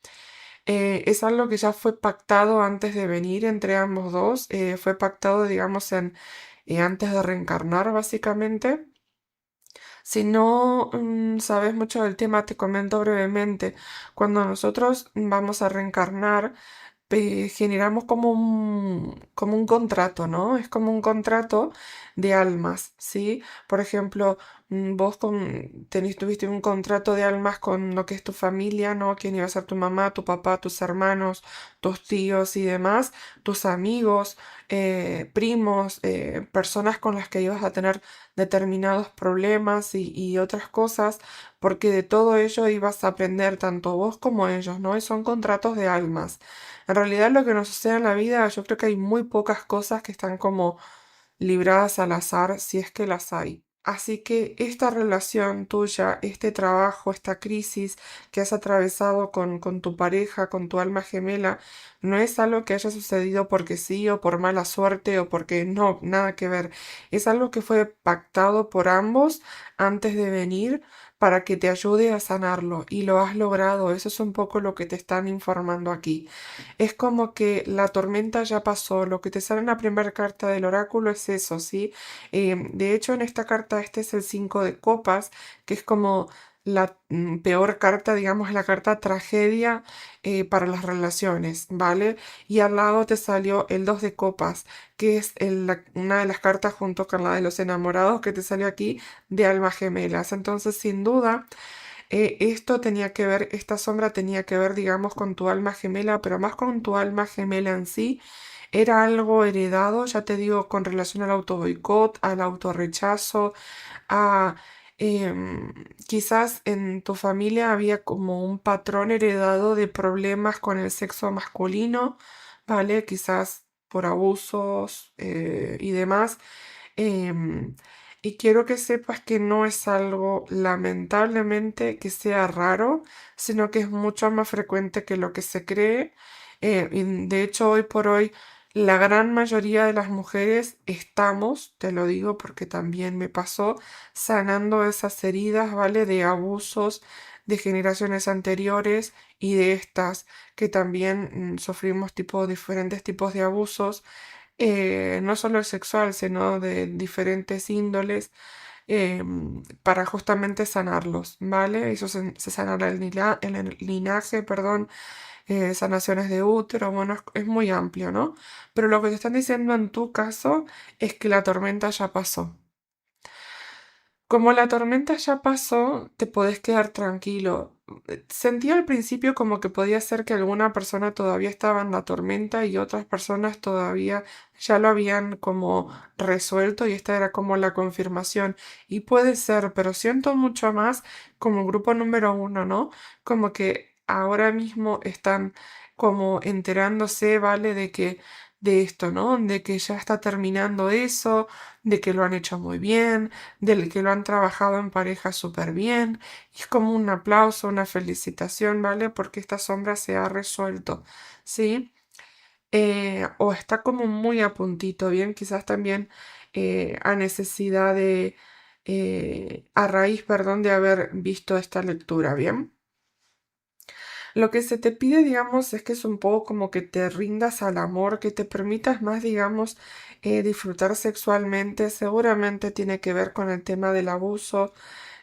Es algo que ya fue pactado antes de venir entre ambos dos, fue pactado, digamos, antes de reencarnar, básicamente. Si no sabes mucho del tema, te comento brevemente. Cuando nosotros vamos a reencarnar, generamos como un contrato, ¿no? Es como un contrato de almas, ¿sí? Por ejemplo, vos tuviste un contrato de almas con lo que es tu familia, ¿no? Quién iba a ser tu mamá, tu papá, tus hermanos, tus tíos y demás, tus amigos, primos, personas con las que ibas a tener determinados problemas y otras cosas, porque de todo ello ibas a aprender tanto vos como ellos, ¿no? Y son contratos de almas. En realidad lo que nos sucede en la vida, yo creo que hay muy pocas cosas que están como libradas al azar, si es que las hay. Así que esta relación tuya, este trabajo, esta crisis que has atravesado con tu pareja, con tu alma gemela, no es algo que haya sucedido porque sí o por mala suerte o porque no, nada que ver. Es algo que fue pactado por ambos antes de venir para que te ayude a sanarlo y lo has logrado. Eso es un poco lo que te están informando aquí. Es como que la tormenta ya pasó. Lo que te sale en la primera carta del oráculo es eso, ¿sí? De hecho, en esta carta, este es el 5 de copas, que es como la peor carta, digamos, la carta tragedia para las relaciones, ¿vale? Y al lado te salió el 2 de copas, que es una de las cartas junto con la de los enamorados que te salió aquí de almas gemelas. Entonces, sin duda esto tenía que ver, esta sombra tenía que ver, digamos, con tu alma gemela, pero más con tu alma gemela en sí. Era algo heredado, ya te digo, con relación al auto boicot, al autorrechazo, a quizás en tu familia había como un patrón heredado de problemas con el sexo masculino, ¿vale? Quizás por abusos y demás. Em, y quiero que sepas que no es algo lamentablemente que sea raro, sino que es mucho más frecuente que lo que se cree. Y de hecho, hoy por hoy, la gran mayoría de las mujeres estamos, te lo digo porque también me pasó, sanando esas heridas, ¿vale? De abusos de generaciones anteriores y de estas que también sufrimos diferentes tipos de abusos no solo el sexual, sino de diferentes índoles, para justamente sanarlos, ¿vale? Eso se sanará en el linaje, perdón, sanaciones de útero, bueno, es muy amplio, ¿no? Pero lo que te están diciendo en tu caso es que la tormenta ya pasó. Como la tormenta ya pasó, te podés quedar tranquilo. Sentí al principio como que podía ser que alguna persona todavía estaba en la tormenta y otras personas todavía ya lo habían como resuelto y esta era como la confirmación. Y puede ser, pero siento mucho más como grupo número uno, ¿no? Como que ahora mismo están como enterándose, ¿vale? De esto, ¿no? De que ya está terminando eso, de que lo han hecho muy bien, del que lo han trabajado en pareja súper bien. Y es como un aplauso, una felicitación, ¿vale? Porque esta sombra se ha resuelto, ¿sí? O está como muy a puntito, ¿bien? Quizás también a necesidad a raíz, perdón, de haber visto esta lectura, ¿bien? Lo que se te pide, digamos, es que es un poco como que te rindas al amor, que te permitas más, digamos, disfrutar sexualmente. Seguramente tiene que ver con el tema del abuso,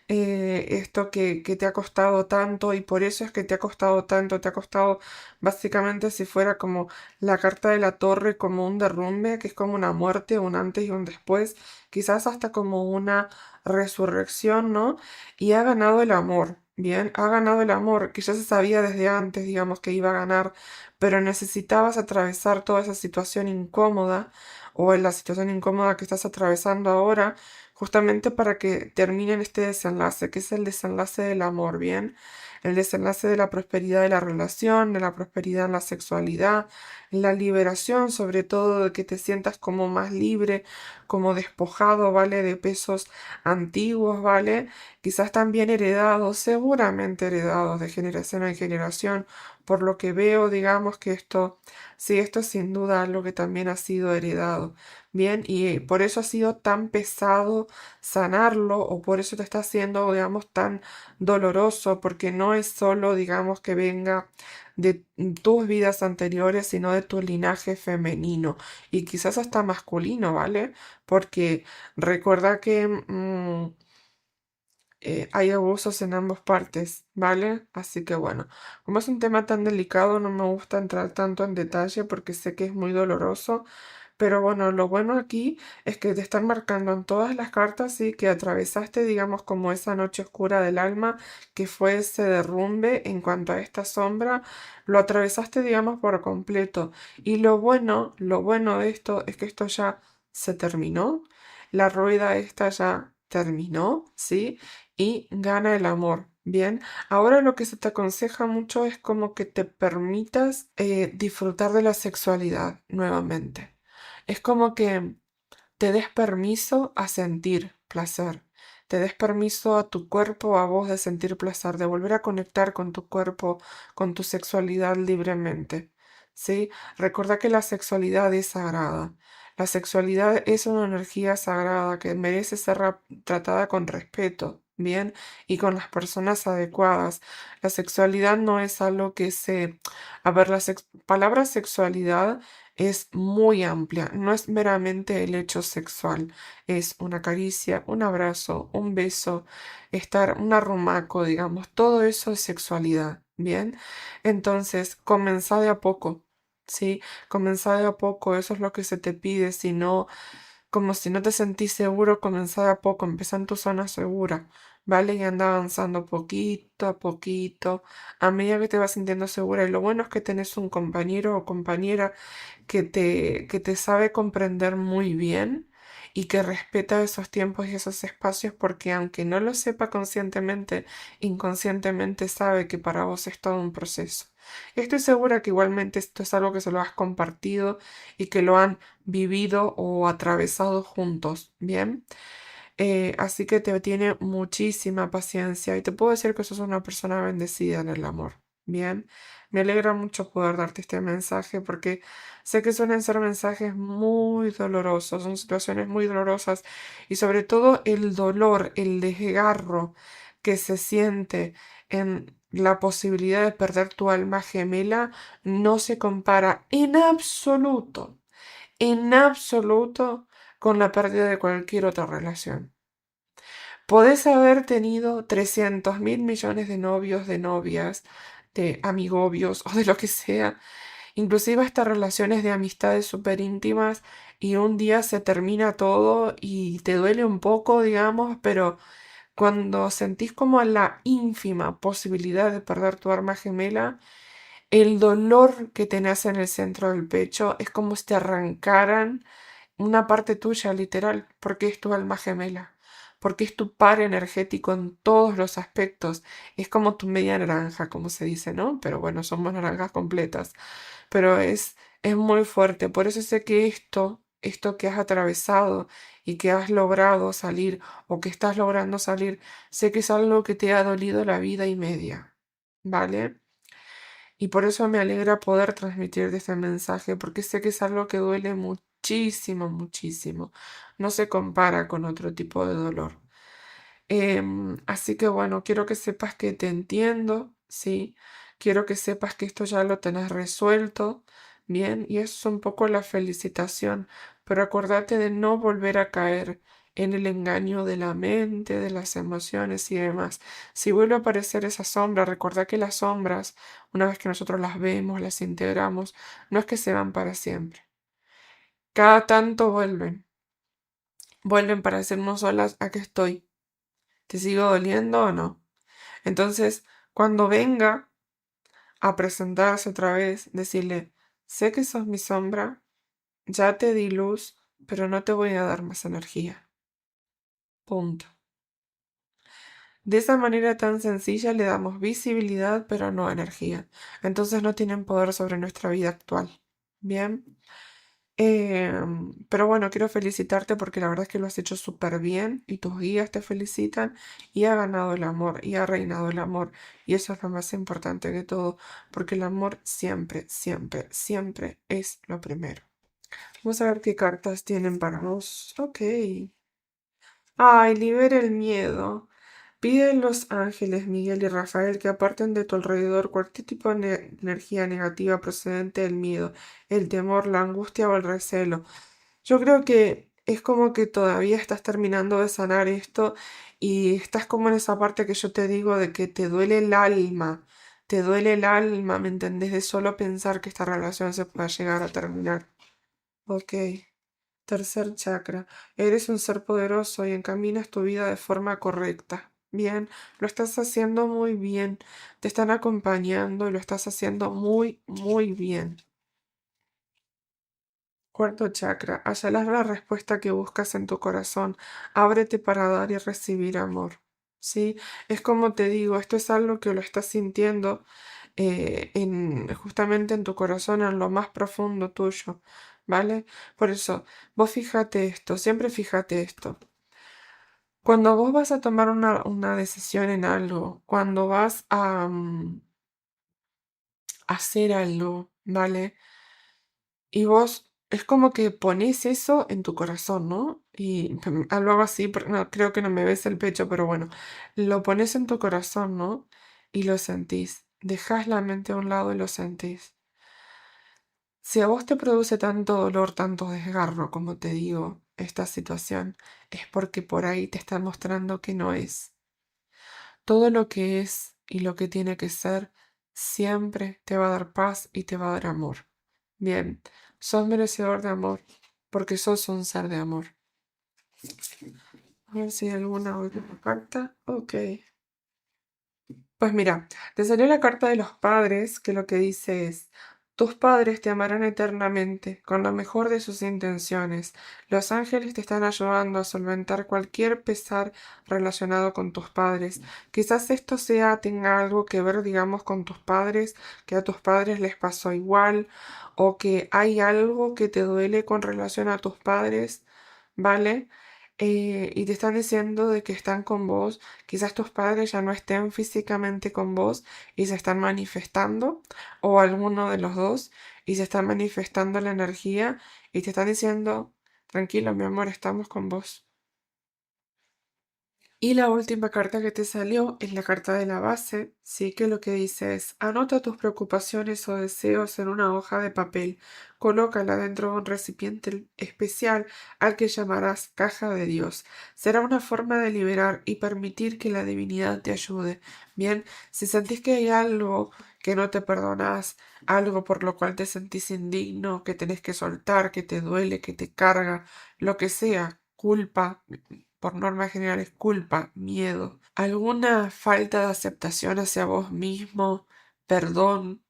esto que te ha costado tanto y por eso es que te ha costado tanto, te ha costado básicamente si fuera como la carta de la torre, como un derrumbe, que es como una muerte, un antes y un después, quizás hasta como una resurrección, ¿no? Y ha ganado el amor. Bien, ha ganado el amor, que ya se sabía desde antes, digamos, que iba a ganar, pero necesitabas atravesar toda esa situación incómoda o en la situación incómoda que estás atravesando ahora justamente para que terminen este desenlace, que es el desenlace del amor, ¿bien? El desenlace de la prosperidad de la relación, de la prosperidad en la sexualidad, la liberación, sobre todo de que te sientas como más libre, como despojado, ¿vale? De pesos antiguos, ¿vale? Quizás también heredados, seguramente heredados de generación en generación, por lo que veo, digamos que esto, sí, esto es sin duda algo que también ha sido heredado. Bien, y por eso ha sido tan pesado sanarlo o por eso te está haciendo, digamos, tan doloroso, porque no es solo, digamos, que venga de tus vidas anteriores, sino de tu linaje femenino y quizás hasta masculino, ¿vale? Porque recuerda que hay abusos en ambas partes, ¿vale? Así que bueno, como es un tema tan delicado, no me gusta entrar tanto en detalle porque sé que es muy doloroso, Pero bueno, lo bueno aquí es que te están marcando en todas las cartas, sí, que atravesaste, digamos, como esa noche oscura del alma, que fue ese derrumbe en cuanto a esta sombra, lo atravesaste, digamos, por completo. Y lo bueno de esto es que esto ya se terminó, la rueda esta ya terminó, ¿sí? Y gana el amor. Bien, ahora lo que se te aconseja mucho es como que te permitas disfrutar de la sexualidad nuevamente. Es como que te des permiso a sentir placer, te des permiso a tu cuerpo, a vos de sentir placer, de volver a conectar con tu cuerpo, con tu sexualidad libremente. ¿Sí? Recuerda que la sexualidad es sagrada. La sexualidad es una energía sagrada que merece ser tratada con respeto, bien, y con las personas adecuadas. La sexualidad no es algo que se... A ver, la palabra sexualidad es muy amplia, no es meramente el hecho sexual, es una caricia, un abrazo, un beso, estar, un arrumaco, digamos, todo eso es sexualidad, ¿bien? Entonces, comenzá de a poco, ¿sí? Comenzá de a poco, eso es lo que se te pide, si no, como si no te sentís seguro, comenzá de a poco, empezá en tu zona segura, ¿vale? Y anda avanzando poquito a poquito, a medida que te vas sintiendo segura. Y lo bueno es que tenés un compañero o compañera que te sabe comprender muy bien y que respeta esos tiempos y esos espacios porque aunque no lo sepa conscientemente, inconscientemente sabe que para vos es todo un proceso. Estoy segura que igualmente esto es algo que se lo has compartido y que lo han vivido o atravesado juntos, ¿bien? Así que te tiene muchísima paciencia y te puedo decir que sos una persona bendecida en el amor. Bien, me alegra mucho poder darte este mensaje porque sé que suelen ser mensajes muy dolorosos, son situaciones muy dolorosas y sobre todo el dolor, el desgarro que se siente en la posibilidad de perder tu alma gemela no se compara en absoluto con la pérdida de cualquier otra relación. Podés haber tenido 300.000 millones de novios, de novias, de amigobios o de lo que sea, inclusive hasta relaciones de amistades súper íntimas y un día se termina todo y te duele un poco, digamos, pero cuando sentís como la ínfima posibilidad de perder tu alma gemela, el dolor que tenés en el centro del pecho es como si te arrancaran una parte tuya, literal, porque es tu alma gemela, porque es tu par energético en todos los aspectos. Es como tu media naranja, como se dice, ¿no? Pero bueno, somos naranjas completas. Pero es muy fuerte. Por eso sé que esto que has atravesado y que has logrado salir o que estás logrando salir, sé que es algo que te ha dolido la vida y media. ¿Vale? Y por eso me alegra poder transmitirte este mensaje, porque sé que es algo que duele muchísimo, muchísimo. No se compara con otro tipo de dolor. Así que bueno, quiero que sepas que te entiendo, ¿sí? Quiero que sepas que esto ya lo tenés resuelto, ¿bien? Y eso es un poco la felicitación, pero acuérdate de no volver a caer en el engaño de la mente, de las emociones y demás. Si vuelve a aparecer esa sombra, recuerda que las sombras, una vez que nosotros las vemos, las integramos, no es que se van para siempre. Cada tanto vuelven para decirnos solas, aquí estoy. ¿Te sigo doliendo o no? Entonces, cuando venga a presentarse otra vez, decirle, sé que sos mi sombra, ya te di luz, pero no te voy a dar más energía. Punto. De esa manera tan sencilla le damos visibilidad, pero no energía. Entonces no tienen poder sobre nuestra vida actual. Bien. Pero bueno, quiero felicitarte porque la verdad es que lo has hecho súper bien y tus guías te felicitan y ha ganado el amor y ha reinado el amor y eso es lo más importante de todo porque el amor siempre, siempre, siempre es lo primero. Vamos a ver qué cartas tienen para vos. Ok. Ay, libera el miedo. Pide a los ángeles Miguel y Rafael que aparten de tu alrededor cualquier tipo de energía negativa procedente del miedo, el temor, la angustia o el recelo. Yo creo que es como que todavía estás terminando de sanar esto y estás como en esa parte que yo te digo de que te duele el alma, ¿me entendés? De solo pensar que esta relación se pueda llegar a terminar. Ok. Tercer chakra. Eres un ser poderoso y encaminas tu vida de forma correcta. Bien, lo estás haciendo muy bien. Te están acompañando y lo estás haciendo muy, muy bien. Cuarto chakra. Hallarás la respuesta que buscas en tu corazón. Ábrete para dar y recibir amor. ¿Sí? Es como te digo, esto es algo que lo estás sintiendo justamente en tu corazón, en lo más profundo tuyo, ¿vale? Por eso, vos fíjate esto, siempre fíjate esto. Cuando vos vas a tomar una decisión en algo, cuando vas a hacer algo, ¿vale? Y vos es como que pones eso en tu corazón, ¿no? Y algo así, no, creo que no me ves el pecho, pero bueno, lo pones en tu corazón, ¿no? Y lo sentís. Dejas la mente a un lado y lo sentís. Si a vos te produce tanto dolor, tanto desgarro, como te digo, esta situación, es porque por ahí te está mostrando que no es. Todo lo que es y lo que tiene que ser siempre te va a dar paz y te va a dar amor. Bien, sos merecedor de amor porque sos un ser de amor. A ver si hay alguna última carta. Ok. Pues mira, te salió la carta de los padres que lo que dice es, tus padres te amarán eternamente con lo mejor de sus intenciones. Los ángeles te están ayudando a solventar cualquier pesar relacionado con tus padres. Quizás esto tenga algo que ver, digamos, con tus padres, que a tus padres les pasó igual, o que hay algo que te duele con relación a tus padres, ¿vale? Y te están diciendo de que están con vos. Quizás tus padres ya no estén físicamente con vos y se están manifestando, o alguno de los dos, y se están manifestando la energía y te están diciendo, tranquilo, mi amor, estamos con vos. Y la última carta que te salió es la carta de la base, sí que lo que dice es, anota tus preocupaciones o deseos en una hoja de papel, colócala dentro de un recipiente especial al que llamarás caja de Dios. Será una forma de liberar y permitir que la divinidad te ayude. Bien, si sentís que hay algo que no te perdonás, algo por lo cual te sentís indigno, que tenés que soltar, que te duele, que te carga, lo que sea, culpa, por norma general es culpa, miedo, alguna falta de aceptación hacia vos mismo, perdón,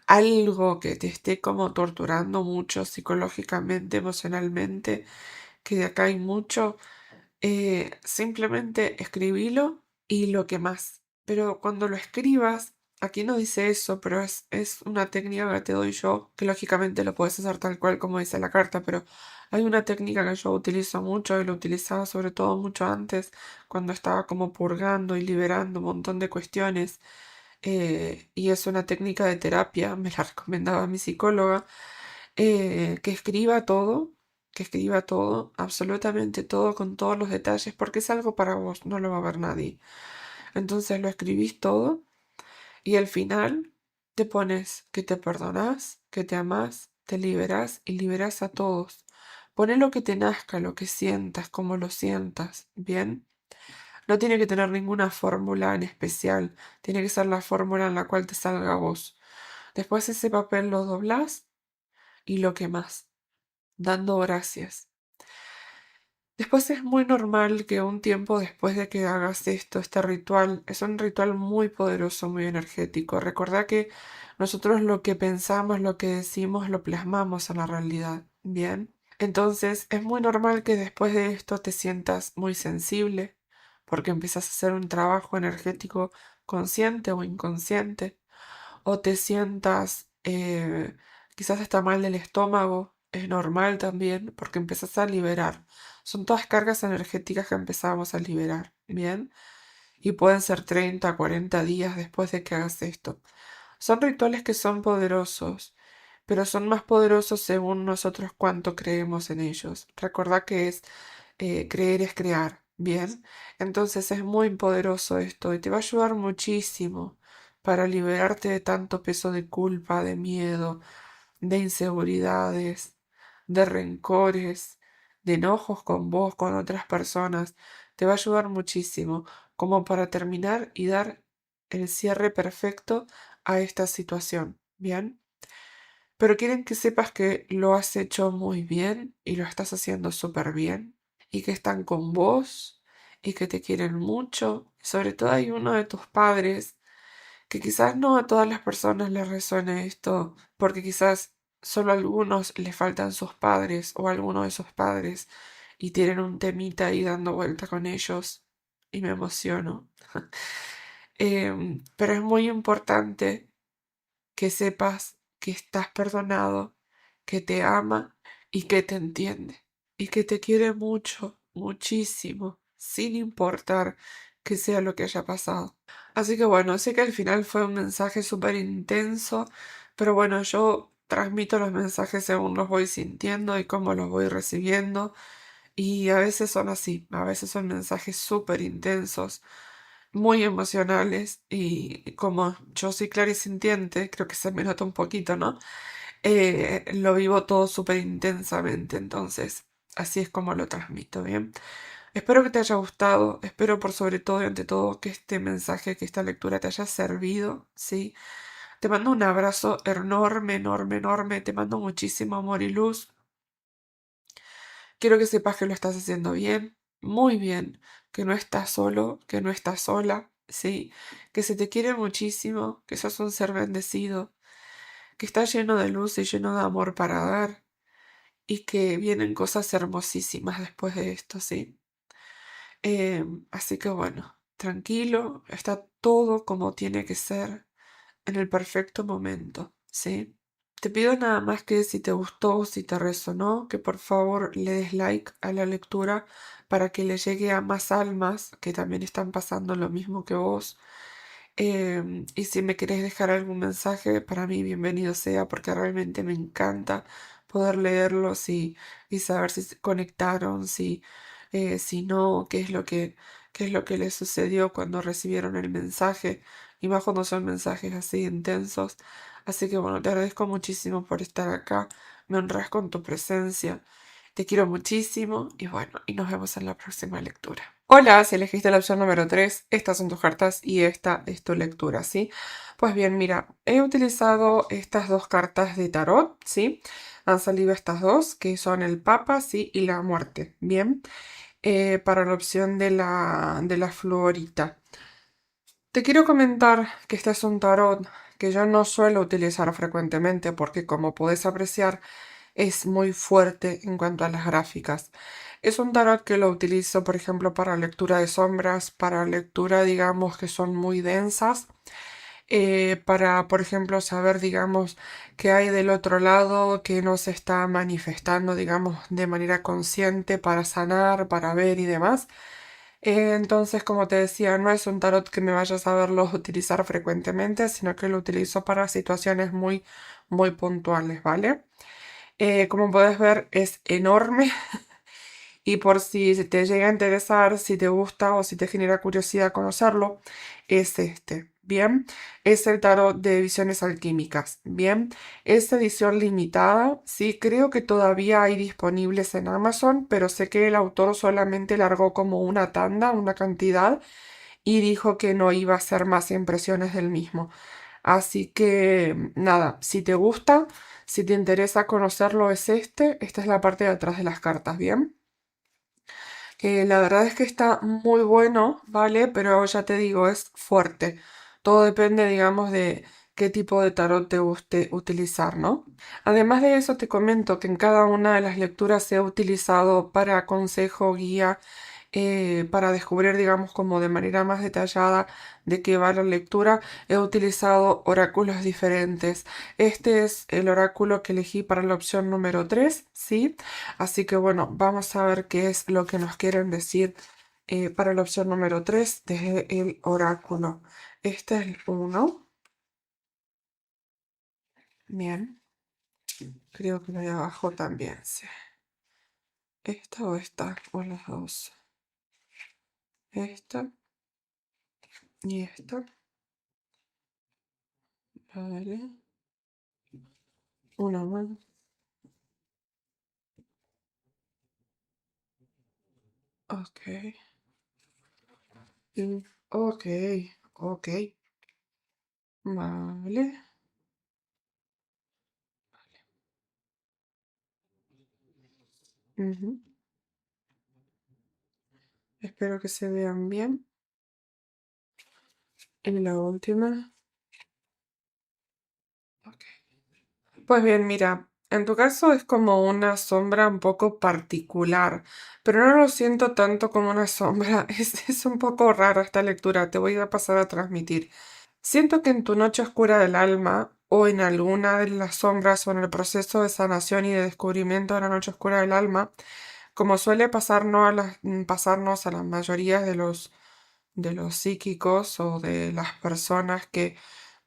algo que te esté como torturando mucho psicológicamente, emocionalmente, que de acá hay mucho, simplemente escribilo y lo que más. Pero cuando lo escribas, aquí no dice eso, pero es una técnica que te doy yo, que lógicamente lo puedes hacer tal cual como dice la carta, pero hay una técnica que yo utilizo mucho y lo utilizaba sobre todo mucho antes, cuando estaba como purgando y liberando un montón de cuestiones. Y es una técnica de terapia, me la recomendaba mi psicóloga, que escriba todo, que escriba todo, absolutamente todo, con todos los detalles, porque es algo para vos, no lo va a ver nadie. Entonces lo escribís todo y al final te pones que te perdonás, que te amás, te liberás y liberás a todos. Poné lo que te nazca, lo que sientas, como lo sientas, ¿bien? No tiene que tener ninguna fórmula en especial, tiene que ser la fórmula en la cual te salga a vos. Después ese papel lo doblás y lo quemás, dando gracias. Después es muy normal que un tiempo después de que hagas esto, este ritual, es un ritual muy poderoso, muy energético. Recordá que nosotros lo que pensamos, lo que decimos, lo plasmamos en la realidad. Bien. Entonces es muy normal que después de esto te sientas muy sensible, porque empiezas a hacer un trabajo energético consciente o inconsciente, o te sientas quizás está mal del estómago, es normal también, porque empezás a liberar. Son todas cargas energéticas que empezamos a liberar, ¿bien? Y pueden ser 30, 40 días después de que hagas esto. Son rituales que son poderosos, pero son más poderosos según nosotros cuánto creemos en ellos. Recordá que creer es crear, ¿bien? Entonces es muy poderoso esto y te va a ayudar muchísimo para liberarte de tanto peso de culpa, de miedo, de inseguridades, de rencores, de enojos con vos, con otras personas. Te va a ayudar muchísimo como para terminar y dar el cierre perfecto a esta situación, ¿bien? pero quieren que sepas que lo has hecho muy bien y lo estás haciendo súper bien y que están con vos y que te quieren mucho. Sobre todo hay uno de tus padres que quizás no a todas las personas les resuene esto, porque quizás solo a algunos les faltan sus padres o alguno de sus padres y tienen un temita ahí dando vuelta con ellos y me emociono. Pero es muy importante que sepas que estás perdonado, que te ama y que te entiende y que te quiere mucho, muchísimo, sin importar que sea lo que haya pasado. Así que bueno, sé que al final fue un mensaje súper intenso, pero bueno, yo transmito los mensajes según los voy sintiendo y cómo los voy recibiendo. Y a veces son así, a veces son mensajes súper intensos, muy emocionales y como yo soy clarisintiente, creo que se me nota un poquito, ¿no? Lo vivo todo súper intensamente, entonces así es como lo transmito, ¿bien? Espero que te haya gustado, espero por sobre todo y ante todo que este mensaje, que esta lectura te haya servido, ¿sí? Te mando un abrazo enorme, enorme, enorme, te mando muchísimo amor y luz. Quiero que sepas que lo estás haciendo bien, muy bien, que no estás solo, que no estás sola, ¿sí? Que se te quiere muchísimo, que sos un ser bendecido, que estás lleno de luz y lleno de amor para dar y que vienen cosas hermosísimas después de esto, ¿sí? Así que bueno, tranquilo, está todo como tiene que ser en el perfecto momento, ¿sí? Te pido nada más que si te gustó, si te resonó, que por favor le des like a la lectura para que le llegue a más almas que también están pasando lo mismo que vos. Y si me querés dejar algún mensaje, para mí bienvenido sea, porque realmente me encanta poder leerlos y saber si se conectaron, si no, qué es lo que les sucedió cuando recibieron el mensaje, y más cuando son mensajes así intensos. Así que bueno, te agradezco muchísimo por estar acá, me honras con tu presencia, te quiero muchísimo y bueno, y nos vemos en la próxima lectura. Hola, si elegiste la opción número 3, estas son tus cartas y esta es tu lectura, ¿sí? Pues bien, mira, he utilizado estas dos cartas de tarot, ¿sí? Han salido estas dos, que son el Papa, ¿sí? Y la Muerte, ¿bien? Para la opción de la fluorita. Te quiero comentar que este es un tarot que yo no suelo utilizar frecuentemente porque como puedes apreciar es muy fuerte en cuanto a las gráficas. Es un tarot que lo utilizo, por ejemplo, para lectura de sombras, para lectura, digamos, que son muy densas, para, por ejemplo, saber, digamos, qué hay del otro lado, que no se está manifestando, digamos, de manera consciente para sanar, para ver y demás. Entonces, como te decía, no es un tarot que me vaya a saberlo utilizar frecuentemente, sino que lo utilizo para situaciones muy, muy puntuales, ¿vale? Como puedes ver, es enorme y por si te llega a interesar, si te gusta o si te genera curiosidad conocerlo, es este. Bien, es el tarot de Visiones Alquímicas. Bien, es edición limitada. Sí, creo que todavía hay disponibles en Amazon, pero sé que el autor solamente largó como una tanda, una cantidad, y dijo que no iba a hacer más impresiones del mismo. Así que nada, si te gusta, si te interesa conocerlo, es este. Esta es la parte de atrás de las cartas, ¿bien? La verdad es que está muy bueno, ¿vale? Pero ya te digo, es fuerte. Todo depende, digamos, de qué tipo de tarot te guste utilizar, ¿no? Además de eso, te comento que en cada una de las lecturas he utilizado para consejo, guía, para descubrir, digamos, como de manera más detallada de qué va la lectura, he utilizado oráculos diferentes. Este es el oráculo que elegí para la opción número 3, ¿sí? Así que bueno, vamos a ver qué es lo que nos quieren decir para la opción número 3 desde el oráculo. Este es el 1. Bien, creo que lo de abajo también, sí. Esta o esta, o las dos. Esta y esta. Vale. Una más. Ok. Ok. Ok. Vale. Ujú. Espero que se vean bien. Y la última. Ok. Pues bien, mira, en tu caso es como una sombra un poco particular, pero no lo siento tanto como una sombra. Es un poco rara esta lectura, te voy a pasar a transmitir. Siento que en tu noche oscura del alma, o en alguna de las sombras, o en el proceso de sanación y de descubrimiento de la noche oscura del alma, como suele pasarnos a la mayoría de los psíquicos o de las personas que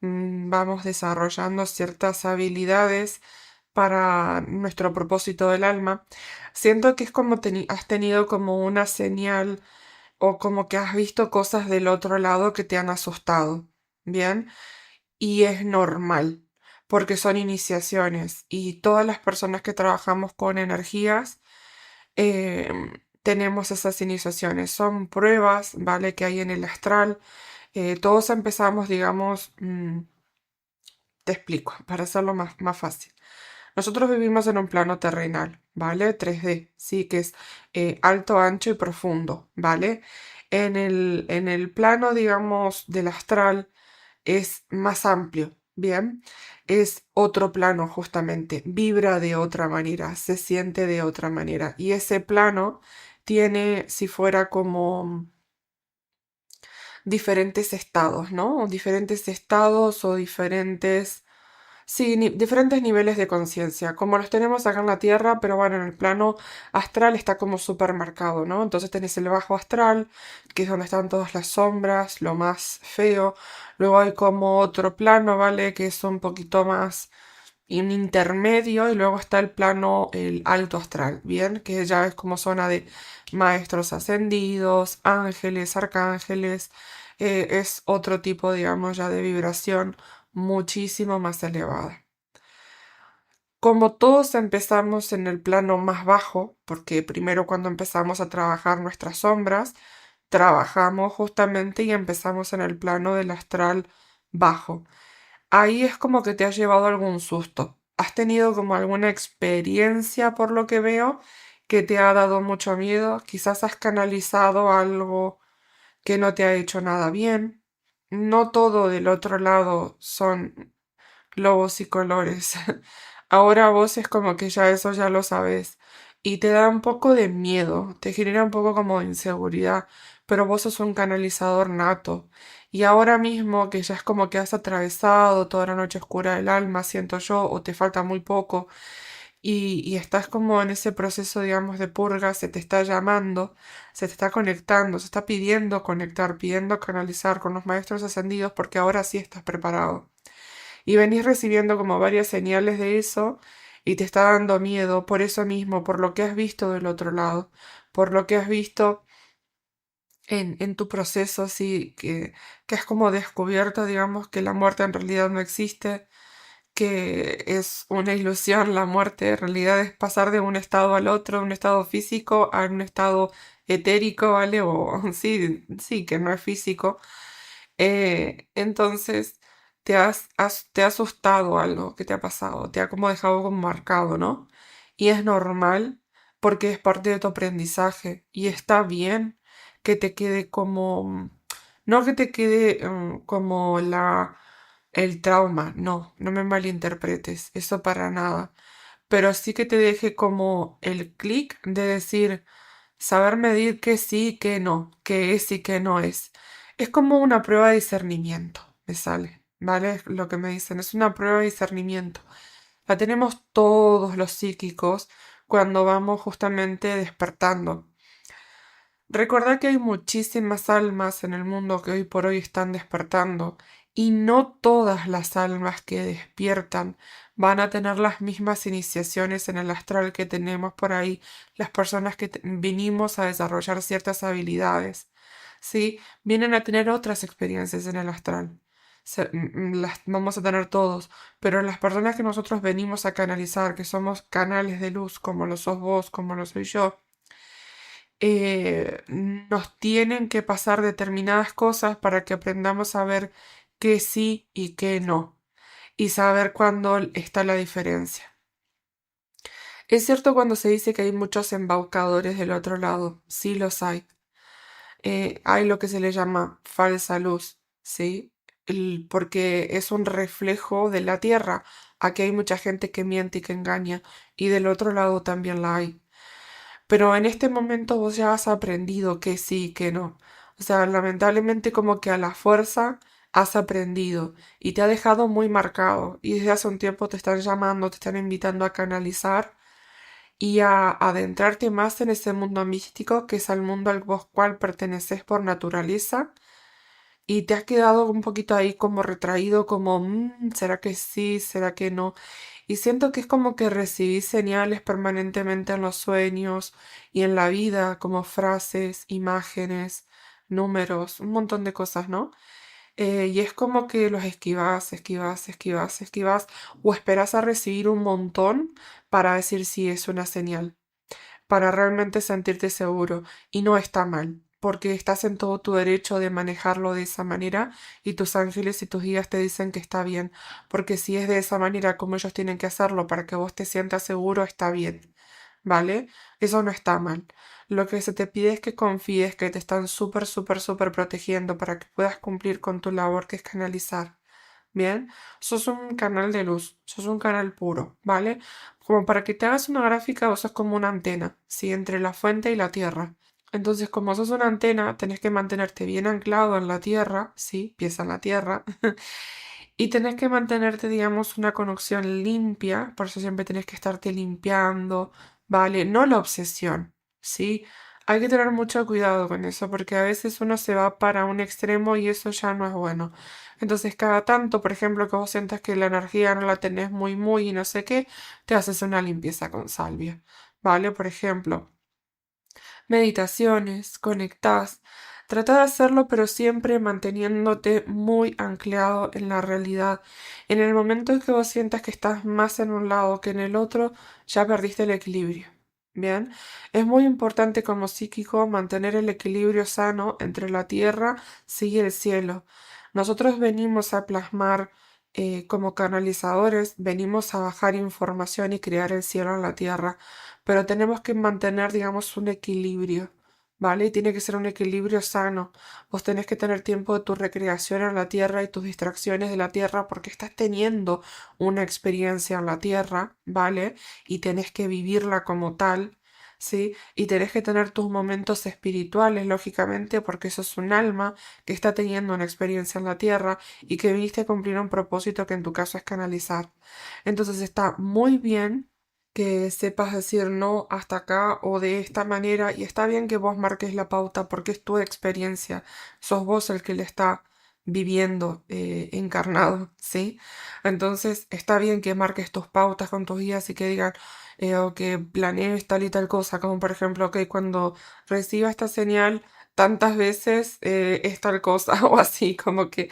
vamos desarrollando ciertas habilidades para nuestro propósito del alma, siento que es como has tenido como una señal o como que has visto cosas del otro lado que te han asustado, ¿bien? Y es normal, porque son iniciaciones y todas las personas que trabajamos con energías tenemos esas iniciaciones. Son pruebas, ¿vale? Que hay en el astral. Todos empezamos, digamos, te explico, para hacerlo más fácil. Nosotros vivimos en un plano terrenal, ¿vale? 3D, sí, que es alto, ancho y profundo, ¿vale? En el plano, digamos, del astral es más amplio, ¿bien? Es otro plano justamente, vibra de otra manera, se siente de otra manera. Y ese plano tiene, si fuera como diferentes estados, ¿no? Diferentes estados o diferentes. Sí, diferentes niveles de conciencia, como los tenemos acá en la Tierra, pero bueno, en el plano astral está como súper marcado, ¿no? Entonces tenés el bajo astral, que es donde están todas las sombras, lo más feo. Luego hay como otro plano, ¿vale? Que es un poquito más un intermedio y luego está el plano, el alto astral, ¿bien? Que ya es como zona de maestros ascendidos, ángeles, arcángeles. Es otro tipo, digamos, ya de vibración muchísimo más elevada. Como todos empezamos en el plano más bajo, porque primero cuando empezamos a trabajar nuestras sombras, trabajamos justamente y empezamos en el plano del astral bajo. Ahí es como que te has llevado algún susto. ¿Has tenido como alguna experiencia, por lo que veo, que te ha dado mucho miedo? Quizás has canalizado algo que no te ha hecho nada bien. No todo del otro lado son lobos y colores. Ahora vos es como que ya eso ya lo sabes y te da un poco de miedo, te genera un poco como de inseguridad, pero vos sos un canalizador nato. Y ahora mismo que ya es como que has atravesado toda la noche oscura del alma, siento yo, o te falta muy poco, y estás como en ese proceso, digamos, de purga, se te está llamando, se te está conectando, se está pidiendo conectar, pidiendo canalizar con los maestros ascendidos, porque ahora sí estás preparado. Y venís recibiendo como varias señales de eso y te está dando miedo por eso mismo, por lo que has visto del otro lado, por lo que has visto en tu proceso, así que has como descubierto, digamos, que la muerte en realidad no existe, que es una ilusión la muerte, en realidad es pasar de un estado al otro, de un estado físico a un estado etérico, ¿vale? O sí, sí, que no es físico. Entonces, te ha asustado algo que te ha pasado, te ha como dejado como marcado, ¿no? Y es normal porque es parte de tu aprendizaje y está bien que te quede como, no que te quede como el trauma, no, no me malinterpretes, eso para nada, pero sí que te deje como el clic de decir, saber medir qué sí, qué no, qué es y qué no es. Es como una prueba de discernimiento, me sale, ¿vale? Es lo que me dicen, es una prueba de discernimiento. La tenemos todos los psíquicos cuando vamos justamente despertando. Recordad que hay muchísimas almas en el mundo que hoy por hoy están despertando y no todas las almas que despiertan van a tener las mismas iniciaciones en el astral que tenemos por ahí las personas que vinimos a desarrollar ciertas habilidades. ¿Sí? Vienen a tener otras experiencias en el astral. Las vamos a tener todos, pero las personas que nosotros venimos a canalizar, que somos canales de luz, como lo sos vos, como lo soy yo, nos tienen que pasar determinadas cosas para que aprendamos a ver qué sí y qué no, y saber cuándo está la diferencia. Es cierto cuando se dice que hay muchos embaucadores del otro lado, sí los hay. Hay lo que se le llama falsa luz, ¿sí? Porque es un reflejo de la Tierra. Aquí hay mucha gente que miente y que engaña, y del otro lado también la hay. Pero en este momento vos ya has aprendido que sí, que no. O sea, lamentablemente como que a la fuerza has aprendido y te ha dejado muy marcado. Y desde hace un tiempo te están llamando, te están invitando a canalizar y a adentrarte más en ese mundo místico que es el mundo al cual perteneces por naturaleza y te has quedado un poquito ahí como retraído, como, ¿será que sí? ¿Será que no? Y siento que es como que recibís señales permanentemente en los sueños y en la vida, como frases, imágenes, números, un montón de cosas, ¿no? Y es como que los esquivas, esquivas, esquivas, esquivas, o esperas a recibir un montón para decir si es una señal para realmente sentirte seguro y no está mal, porque estás en todo tu derecho de manejarlo de esa manera y tus ángeles y tus guías te dicen que está bien, porque si es de esa manera como ellos tienen que hacerlo para que vos te sientas seguro, está bien, ¿vale? Eso no está mal. Lo que se te pide es que confíes que te están súper, súper, súper protegiendo para que puedas cumplir con tu labor que es canalizar. Bien, sos un canal de luz, sos un canal puro, ¿vale? Como para que te hagas una gráfica, vos sos como una antena, ¿sí? Entre la fuente y la tierra. Entonces, como sos una antena, tenés que mantenerte bien anclado en la tierra, ¿sí? Pies en la tierra. Y tenés que mantenerte, digamos, una conexión limpia, por eso siempre tenés que estarte limpiando, ¿vale? No la obsesión, ¿sí? Hay que tener mucho cuidado con eso, porque a veces uno se va para un extremo y eso ya no es bueno. Entonces, cada tanto, por ejemplo, que vos sientas que la energía no la tenés muy, muy y no sé qué, te haces una limpieza con salvia, ¿vale? Por ejemplo meditaciones, conectás. Trata de hacerlo, pero siempre manteniéndote muy anclado en la realidad. En el momento en que vos sientas que estás más en un lado que en el otro, ya perdiste el equilibrio. Bien, es muy importante como psíquico mantener el equilibrio sano entre la tierra y el cielo. Nosotros venimos a plasmar como canalizadores, venimos a bajar información y crear el cielo en la tierra, pero tenemos que mantener, digamos, un equilibrio, ¿vale? Y tiene que ser un equilibrio sano. Vos tenés que tener tiempo de tu recreación en la tierra y tus distracciones de la tierra porque estás teniendo una experiencia en la tierra, ¿vale? Y tenés que vivirla como tal. ¿Sí? Y tenés que tener tus momentos espirituales, lógicamente, porque eso es un alma que está teniendo una experiencia en la tierra y que viniste a cumplir un propósito que en tu caso es canalizar. Entonces está muy bien que sepas decir no hasta acá o de esta manera y está bien que vos marques la pauta porque es tu experiencia, sos vos el que le está viviendo encarnado, ¿sí? Entonces está bien que marques tus pautas con tus guías y que digan o que planees tal y tal cosa, como por ejemplo, que cuando reciba esta señal tantas veces es tal cosa o así, como que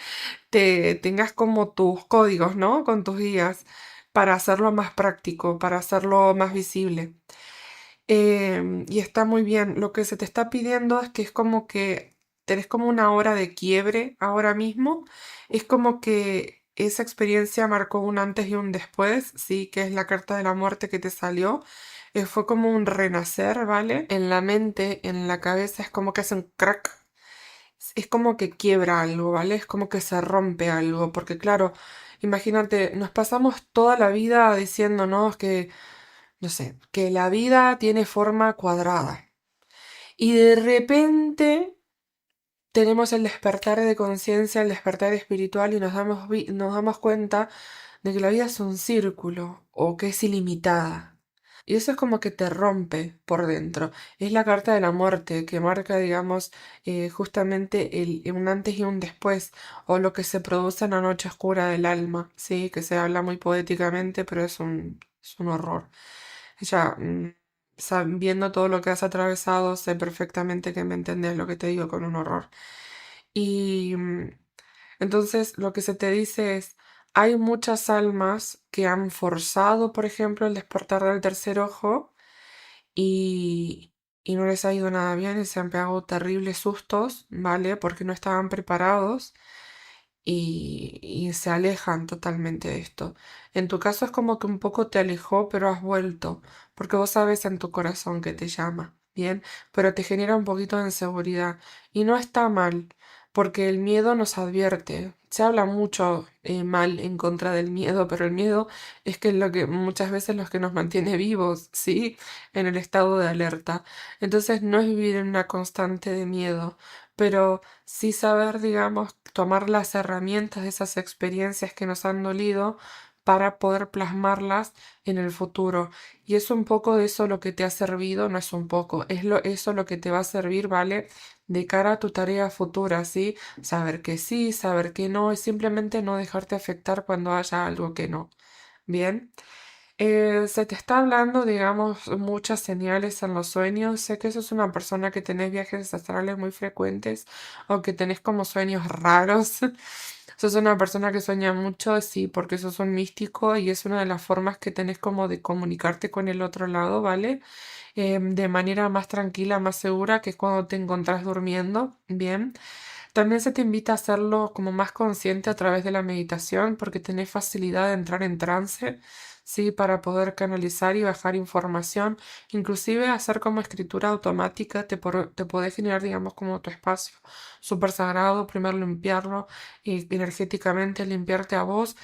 te tengas como tus códigos, ¿no? Con tus guías para hacerlo más práctico, para hacerlo más visible. Y está muy bien. Lo que se te está pidiendo es que es como que tenés como una hora de quiebre ahora mismo. Es como que esa experiencia marcó un antes y un después, sí, que es la carta de la muerte que te salió. Fue como un renacer, ¿vale? En la mente, en la cabeza, es como que hace un crack, es como que quiebra algo, ¿vale? Es como que se rompe algo, porque claro, imagínate, nos pasamos toda la vida diciéndonos que, no sé, que la vida tiene forma cuadrada. Y de repente tenemos el despertar de conciencia, el despertar espiritual y nos damos cuenta de que la vida es un círculo o que es ilimitada. Y eso es como que te rompe por dentro. Es la carta de la muerte que marca, digamos, justamente un antes y un después, o lo que se produce en la noche oscura del alma, ¿sí? Que se habla muy poéticamente, pero es un horror. Ya, viendo todo lo que has atravesado, sé perfectamente que me entendés lo que te digo con un horror. Y entonces lo que se te dice es, hay muchas almas que han forzado, por ejemplo, el despertar del tercer ojo y, y no les ha ido nada bien y se han pegado terribles sustos, ¿vale? Porque no estaban preparados y se alejan totalmente de esto. En tu caso es como que un poco te alejó, pero has vuelto, porque vos sabes en tu corazón que te llama, ¿bien? Pero te genera un poquito de inseguridad y no está mal, porque el miedo nos advierte. Se habla mucho mal en contra del miedo, pero el miedo es que es lo que muchas veces los que nos mantiene vivos, ¿sí? En el estado de alerta. Entonces no es vivir en una constante de miedo, pero sí saber, digamos, tomar las herramientas de esas experiencias que nos han dolido para poder plasmarlas en el futuro. Y es un poco de eso lo que te ha servido, no es un poco, eso lo que te va a servir, ¿vale? De cara a tu tarea futura, ¿sí? Saber que sí, saber que no, y simplemente no dejarte afectar cuando haya algo que no. Bien. Se te está hablando, digamos, muchas señales en los sueños. Sé que sos una persona que tenés viajes astrales muy frecuentes o que tenés como sueños raros. Sos una persona que sueña mucho, sí, porque sos un místico y es una de las formas que tenés como de comunicarte con el otro lado, ¿vale? De manera más tranquila, más segura, que es cuando te encontrás durmiendo, ¿bien? También se te invita a hacerlo como más consciente a través de la meditación porque tenés facilidad de entrar en trance, ¿sí? Para poder canalizar y bajar información, inclusive hacer como escritura automática, te podés generar, digamos, como tu espacio súper sagrado, primero limpiarlo y energéticamente limpiarte a vos,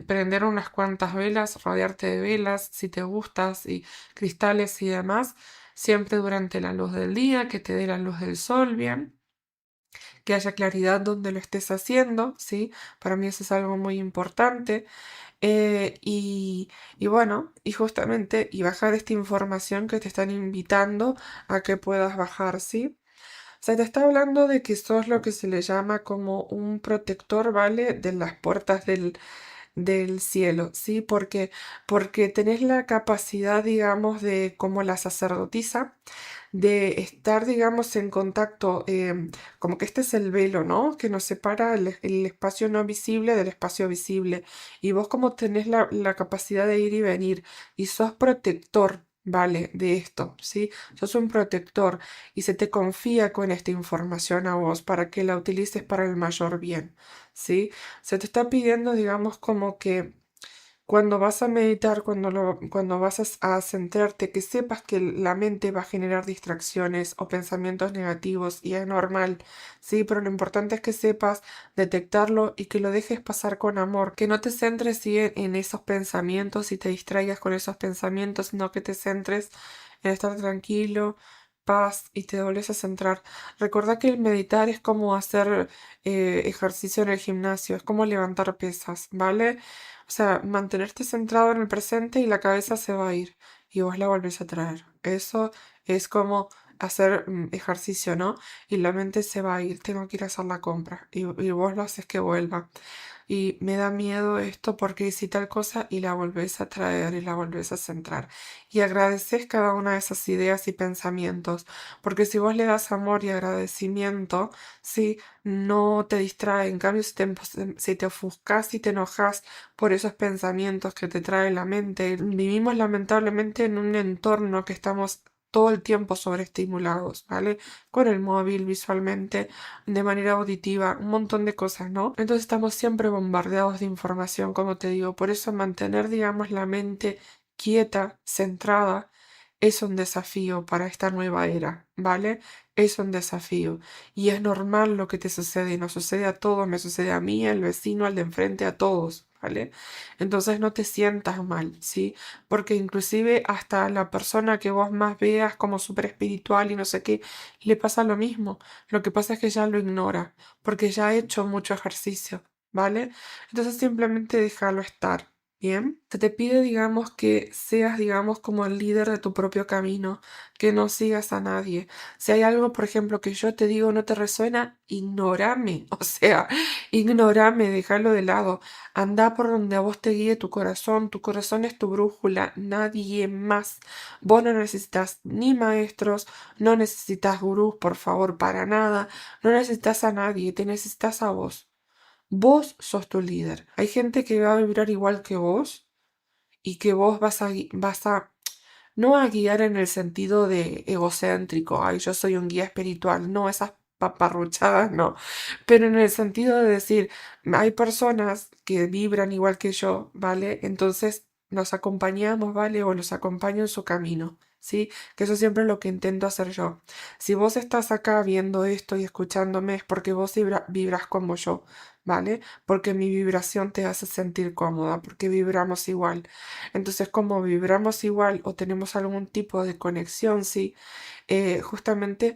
prender unas cuantas velas, rodearte de velas, si te gustas, y cristales y demás, siempre durante la luz del día, que te dé la luz del sol, bien, que haya claridad donde lo estés haciendo, ¿sí? Para mí eso es algo muy importante. Eh, y, y bueno, y justamente, y bajar esta información que te están invitando a que puedas bajar, ¿sí? Se te está hablando de que sos lo que se le llama como un protector, ¿vale? De las puertas del cielo, ¿sí? Porque tenés la capacidad, digamos, de, como la sacerdotisa, de estar, digamos, en contacto, como que este es el velo, ¿no? Que nos separa el espacio no visible del espacio visible. Y vos como tenés la capacidad de ir y venir y sos protector. Vale, de esto, ¿sí? Sos un protector y se te confía con esta información a vos para que la utilices para el mayor bien, ¿sí? Se te está pidiendo, digamos, como que cuando vas a meditar, cuando vas a centrarte, que sepas que la mente va a generar distracciones o pensamientos negativos y es normal, sí, pero lo importante es que sepas detectarlo y que lo dejes pasar con amor, que no te centres sí, en esos pensamientos y te distraigas con esos pensamientos, sino que te centres en estar tranquilo, paz y te vuelves a centrar. Recuerda que el meditar es como hacer ejercicio en el gimnasio, es como levantar pesas, ¿vale? O sea, mantenerte centrado en el presente y la cabeza se va a ir y vos la volvés a traer. Eso es como hacer ejercicio, ¿no? Y la mente se va a ir, tengo que ir a hacer la compra y vos lo haces que vuelva. Y me da miedo esto porque hice tal cosa y la volvés a traer y la volvés a centrar. Y agradeces cada una de esas ideas y pensamientos, porque si vos le das amor y agradecimiento, sí, no te distrae. En cambio, si te ofuscas y te enojas por esos pensamientos que te trae la mente, vivimos lamentablemente en un entorno que estamos todo el tiempo sobreestimulados, ¿vale? Con el móvil, visualmente, de manera auditiva, un montón de cosas, ¿no? Entonces estamos siempre bombardeados de información, como te digo. Por eso mantener, digamos, la mente quieta, centrada, es un desafío para esta nueva era, ¿vale? Es un desafío. Y es normal lo que te sucede, nos sucede a todos, me sucede a mí, al vecino, al de enfrente, a todos, ¿vale? Entonces no te sientas mal, ¿sí? Porque inclusive hasta la persona que vos más veas como súper espiritual y no sé qué, le pasa lo mismo. Lo que pasa es que ya lo ignora, porque ya ha hecho mucho ejercicio, ¿vale? Entonces simplemente déjalo estar. Bien, se te pide, digamos, que seas, digamos, como el líder de tu propio camino, que no sigas a nadie. Si hay algo, por ejemplo, que yo te digo no te resuena, ignórame, o sea, ignórame, déjalo de lado. Anda por donde a vos te guíe tu corazón es tu brújula, nadie más. Vos no necesitas ni maestros, no necesitas gurús, por favor, para nada. No necesitas a nadie, te necesitas a vos. Vos sos tu líder. Hay gente que va a vibrar igual que vos y que vos vas a no a guiar en el sentido de egocéntrico, ay, yo soy un guía espiritual. No, esas paparruchadas, no. Pero en el sentido de decir, hay personas que vibran igual que yo, ¿vale? Entonces nos acompañamos, ¿vale? O los acompaño en su camino, ¿sí? Que eso siempre es lo que intento hacer yo. Si vos estás acá viendo esto y escuchándome es porque vos vibras como yo, ¿vale? Porque mi vibración te hace sentir cómoda, porque vibramos igual. Entonces, como vibramos igual o tenemos algún tipo de conexión, ¿sí? Justamente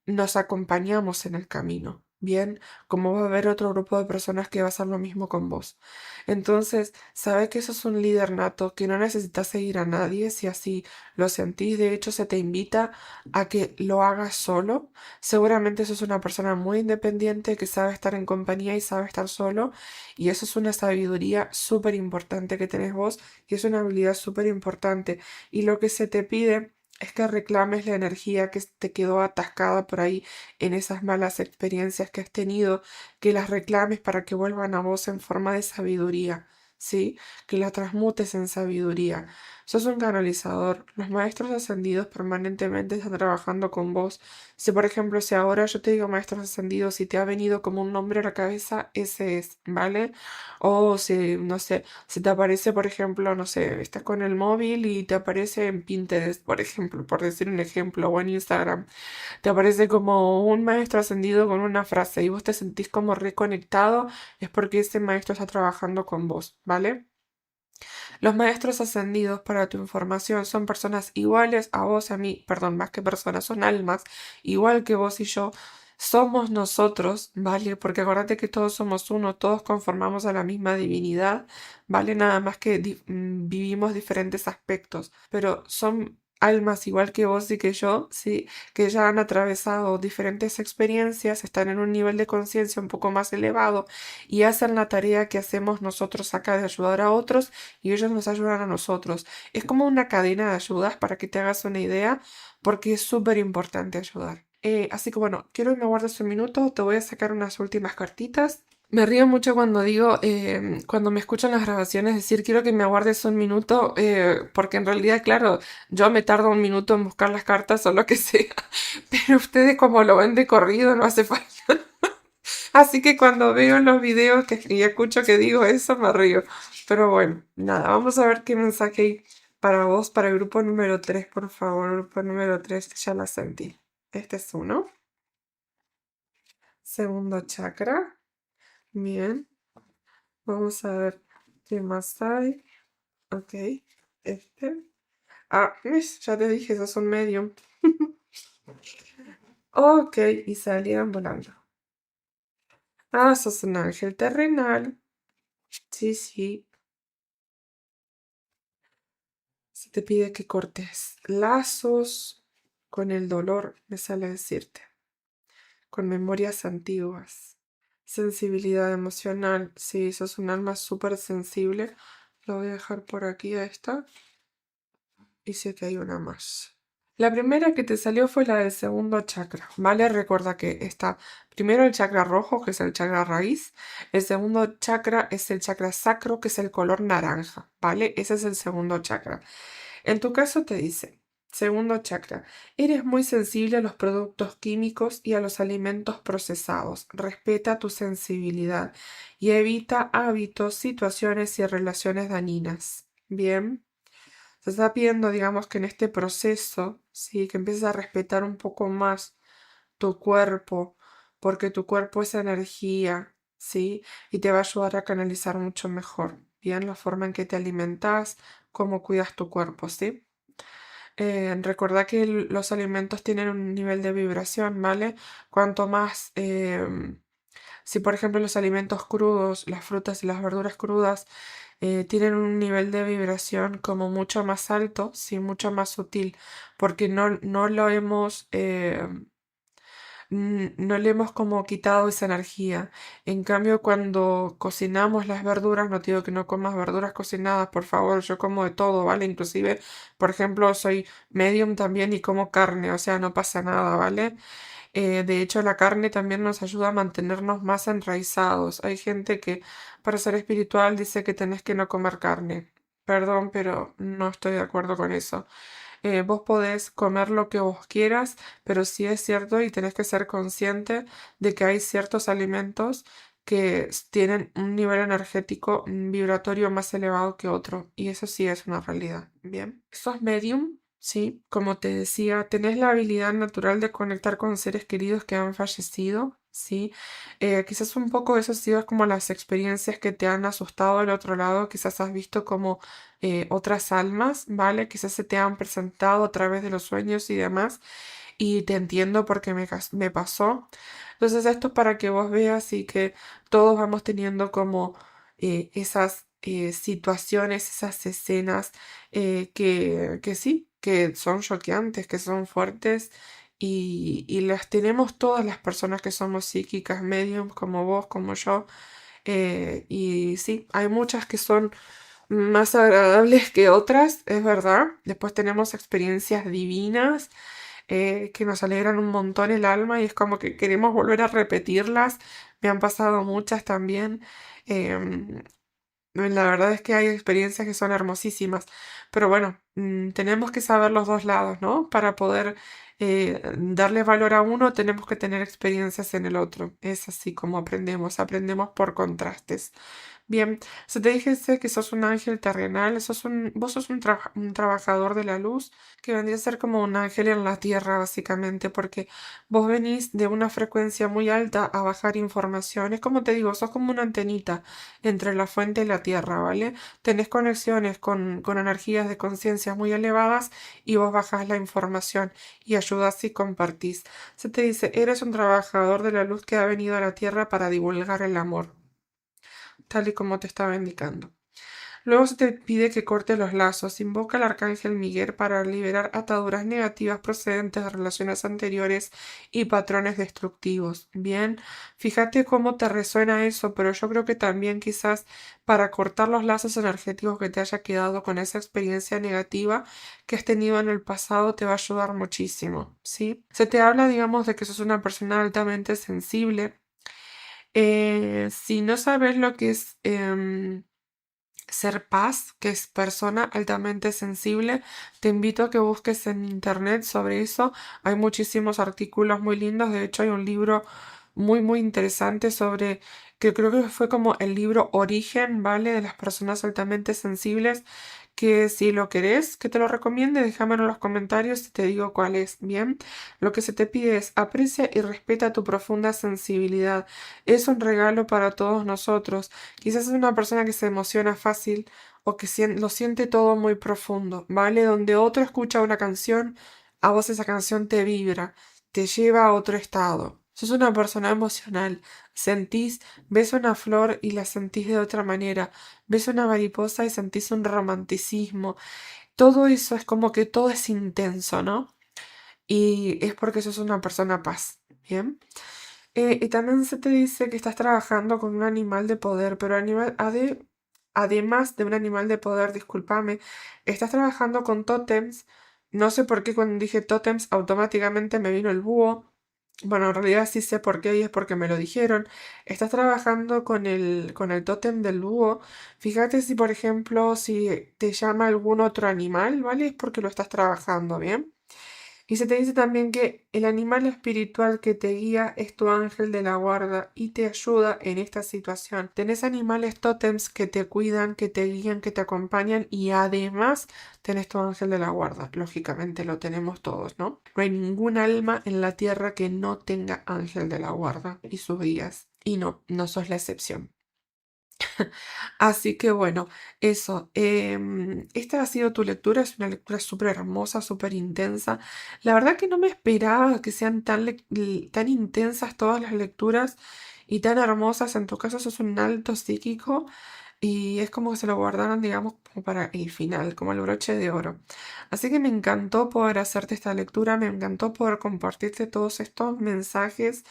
nos acompañamos en el camino. Bien, como va a haber otro grupo de personas que va a hacer lo mismo con vos. Entonces, sabe que sos un líder nato, que no necesitas seguir a nadie si así lo sentís. De hecho, se te invita a que lo hagas solo. Seguramente sos una persona muy independiente que sabe estar en compañía y sabe estar solo. Y eso es una sabiduría súper importante que tenés vos y es una habilidad súper importante. Y lo que se te pide es que reclames la energía que te quedó atascada por ahí en esas malas experiencias que has tenido, que las reclames para que vuelvan a vos en forma de sabiduría, ¿sí? Que las transmutes en sabiduría. Sos un canalizador. Los maestros ascendidos permanentemente están trabajando con vos. Si, por ejemplo, si ahora yo te digo maestros ascendidos y te ha venido como un nombre a la cabeza, ese es, ¿vale? O si, no sé, si te aparece, por ejemplo, no sé, estás con el móvil y te aparece en Pinterest, por ejemplo, por decir un ejemplo, o en Instagram, te aparece como un maestro ascendido con una frase y vos te sentís como reconectado, es porque ese maestro está trabajando con vos, ¿vale? Los maestros ascendidos, para tu información, son personas iguales a vos, a mí, perdón, más que personas, son almas, igual que vos y yo. Somos nosotros, ¿vale? Porque acuérdate que todos somos uno, todos conformamos a la misma divinidad, ¿vale? Nada más que vivimos diferentes aspectos, pero son almas igual que vos y que yo, sí, que ya han atravesado diferentes experiencias, están en un nivel de conciencia un poco más elevado y hacen la tarea que hacemos nosotros acá de ayudar a otros y ellos nos ayudan a nosotros. Es como una cadena de ayudas para que te hagas una idea, porque es súper importante ayudar. Así que bueno, quiero que me guardes un minuto, te voy a sacar unas últimas cartitas. Me río mucho cuando digo, cuando me escuchan las grabaciones, decir quiero que me aguardes un minuto, porque en realidad, claro, yo me tardo un minuto en buscar las cartas o lo que sea, pero ustedes como lo ven de corrido no hace falta. Así que cuando veo los videos y escucho que digo eso, me río. Pero bueno, nada, vamos a ver qué mensaje hay para vos, para el grupo número 3, por favor. Grupo número 3, ya la sentí. Este es uno. Segundo chakra. Bien. Vamos a ver qué más hay. Ok. Este. Ah, ¿ves? Ya te dije, sos un medium. Ok, y salieron volando. Ah, sos un ángel terrenal. Sí, sí. Se te pide que cortes lazos con el dolor, me sale decirte, con memorias antiguas, sensibilidad emocional. Si sos un alma súper sensible, lo voy a dejar por aquí a esta y sé que hay una más. La primera que te salió fue la del segundo chakra, ¿vale? Recuerda que está primero el chakra rojo, que es el chakra raíz. El segundo chakra es el chakra sacro, que es el color naranja, ¿vale? Ese es el segundo chakra. En tu caso te dice, segundo chakra, eres muy sensible a los productos químicos y a los alimentos procesados. Respeta tu sensibilidad y evita hábitos, situaciones y relaciones dañinas. Bien. Se está pidiendo, digamos, que en este proceso, sí, que empieces a respetar un poco más tu cuerpo, porque tu cuerpo es energía, sí, y te va a ayudar a canalizar mucho mejor, bien, la forma en que te alimentas, cómo cuidas tu cuerpo, sí. Recordá que los alimentos tienen un nivel de vibración, ¿vale? Cuanto más, si por ejemplo los alimentos crudos, las frutas y las verduras crudas, tienen un nivel de vibración como mucho más alto, sí, mucho más sutil, porque no lo hemos, no le hemos como quitado esa energía. En cambio, cuando cocinamos las verduras, no te digo que no comas verduras cocinadas, por favor, yo como de todo, ¿vale? Inclusive, por ejemplo, soy medium también y como carne, o sea, no pasa nada, ¿vale? De hecho, la carne también nos ayuda a mantenernos más enraizados. Hay gente que para ser espiritual dice que tenés que no comer carne. Perdón, pero no estoy de acuerdo con eso. Vos podés comer lo que vos quieras, pero sí es cierto y tenés que ser consciente de que hay ciertos alimentos que tienen un nivel energético vibratorio más elevado que otro, y eso sí es una realidad. Bien, sos medium, sí, como te decía, tenés la habilidad natural de conectar con seres queridos que han fallecido, sí. Quizás un poco eso ha sido como las experiencias que te han asustado del otro lado, quizás has visto como otras almas, ¿vale? Quizás se te han presentado a través de los sueños y demás, y te entiendo porque me pasó. Entonces esto es para que vos veas y que todos vamos teniendo como esas situaciones, esas escenas que sí, que son choqueantes, que son fuertes y las tenemos todas las personas que somos psíquicas, mediums, como vos, como yo. Y sí, hay muchas que son más agradables que otras, es verdad. Después tenemos experiencias divinas que nos alegran un montón el alma y es como que queremos volver a repetirlas. Me han pasado muchas también. em, la verdad es que hay experiencias que son hermosísimas, pero bueno, tenemos que saber los dos lados, ¿no? Para poder darle valor a uno, tenemos que tener experiencias en el otro. Es así como aprendemos, aprendemos por contrastes. Bien, se te dijese que sos un ángel terrenal, vos sos un trabajador de la luz que vendría a ser como un ángel en la tierra, básicamente, porque vos venís de una frecuencia muy alta a bajar información. Es como te digo, sos como una antenita entre la fuente y la tierra, ¿vale? Tenés conexiones con energías de conciencia muy elevadas y vos bajás la información y ayudás y compartís. Se te dice, eres un trabajador de la luz que ha venido a la tierra para divulgar el amor, tal y como te estaba indicando. Luego se te pide que cortes los lazos. Invoca al arcángel Miguel para liberar ataduras negativas procedentes de relaciones anteriores y patrones destructivos. Bien, fíjate cómo te resuena eso, pero yo creo que también quizás para cortar los lazos energéticos que te haya quedado con esa experiencia negativa que has tenido en el pasado te va a ayudar muchísimo, ¿sí? Se te habla, digamos, de que sos una persona altamente sensible. Si no sabes lo que es ser paz, que es persona altamente sensible, te invito a que busques en internet sobre eso. Hay muchísimos artículos muy lindos. De hecho, hay un libro muy interesante sobre, que creo que fue como el libro Origen, ¿vale? De las personas altamente sensibles, que si lo querés, que te lo recomiende, déjamelo en los comentarios y te digo cuál es. Bien, lo que se te pide es aprecia y respeta tu profunda sensibilidad. Es un regalo para todos nosotros. Quizás es una persona que se emociona fácil o que lo siente todo muy profundo, ¿vale? Donde otro escucha una canción, a vos esa canción te vibra, te lleva a otro estado. Sos una persona emocional, sentís, ves una flor y la sentís de otra manera, ves una mariposa y sentís un romanticismo. Todo eso es como que todo es intenso, ¿no? Y es porque sos una persona paz, ¿bien? Y también se te dice que estás trabajando con un animal de poder, pero además de un animal de poder, discúlpame, estás trabajando con tótems. No sé por qué cuando dije tótems automáticamente me vino el búho. Bueno, en realidad sí sé por qué y es porque me lo dijeron. Estás trabajando con el tótem del búho. Fíjate si, por ejemplo, si te llama algún otro animal, ¿vale? Es porque lo estás trabajando, ¿bien? Y se te dice también que el animal espiritual que te guía es tu ángel de la guarda y te ayuda en esta situación. Tenés animales tótems que te cuidan, que te guían, que te acompañan y además tenés tu ángel de la guarda. Lógicamente lo tenemos todos, ¿no? No hay ningún alma en la tierra que no tenga ángel de la guarda y sus guías. Y no, no sos la excepción. Así que bueno, eso. Esta ha sido tu lectura, es una lectura súper hermosa, súper intensa. La verdad que no me esperaba que sean tan intensas todas las lecturas y tan hermosas. En tu caso sos un alto psíquico y es como que se lo guardaron, digamos, como para el final, como el broche de oro. Así que me encantó poder hacerte esta lectura, me encantó poder compartirte todos estos mensajes.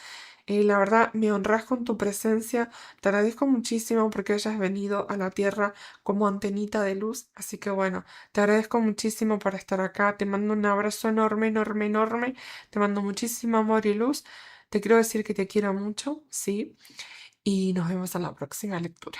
La verdad, me honras con tu presencia. Te agradezco muchísimo porque hayas venido a la tierra como antenita de luz. Así que bueno, te agradezco muchísimo por estar acá. Te mando un abrazo enorme, enorme, enorme. Te mando muchísimo amor y luz. Te quiero decir que te quiero mucho, sí. Y nos vemos en la próxima lectura.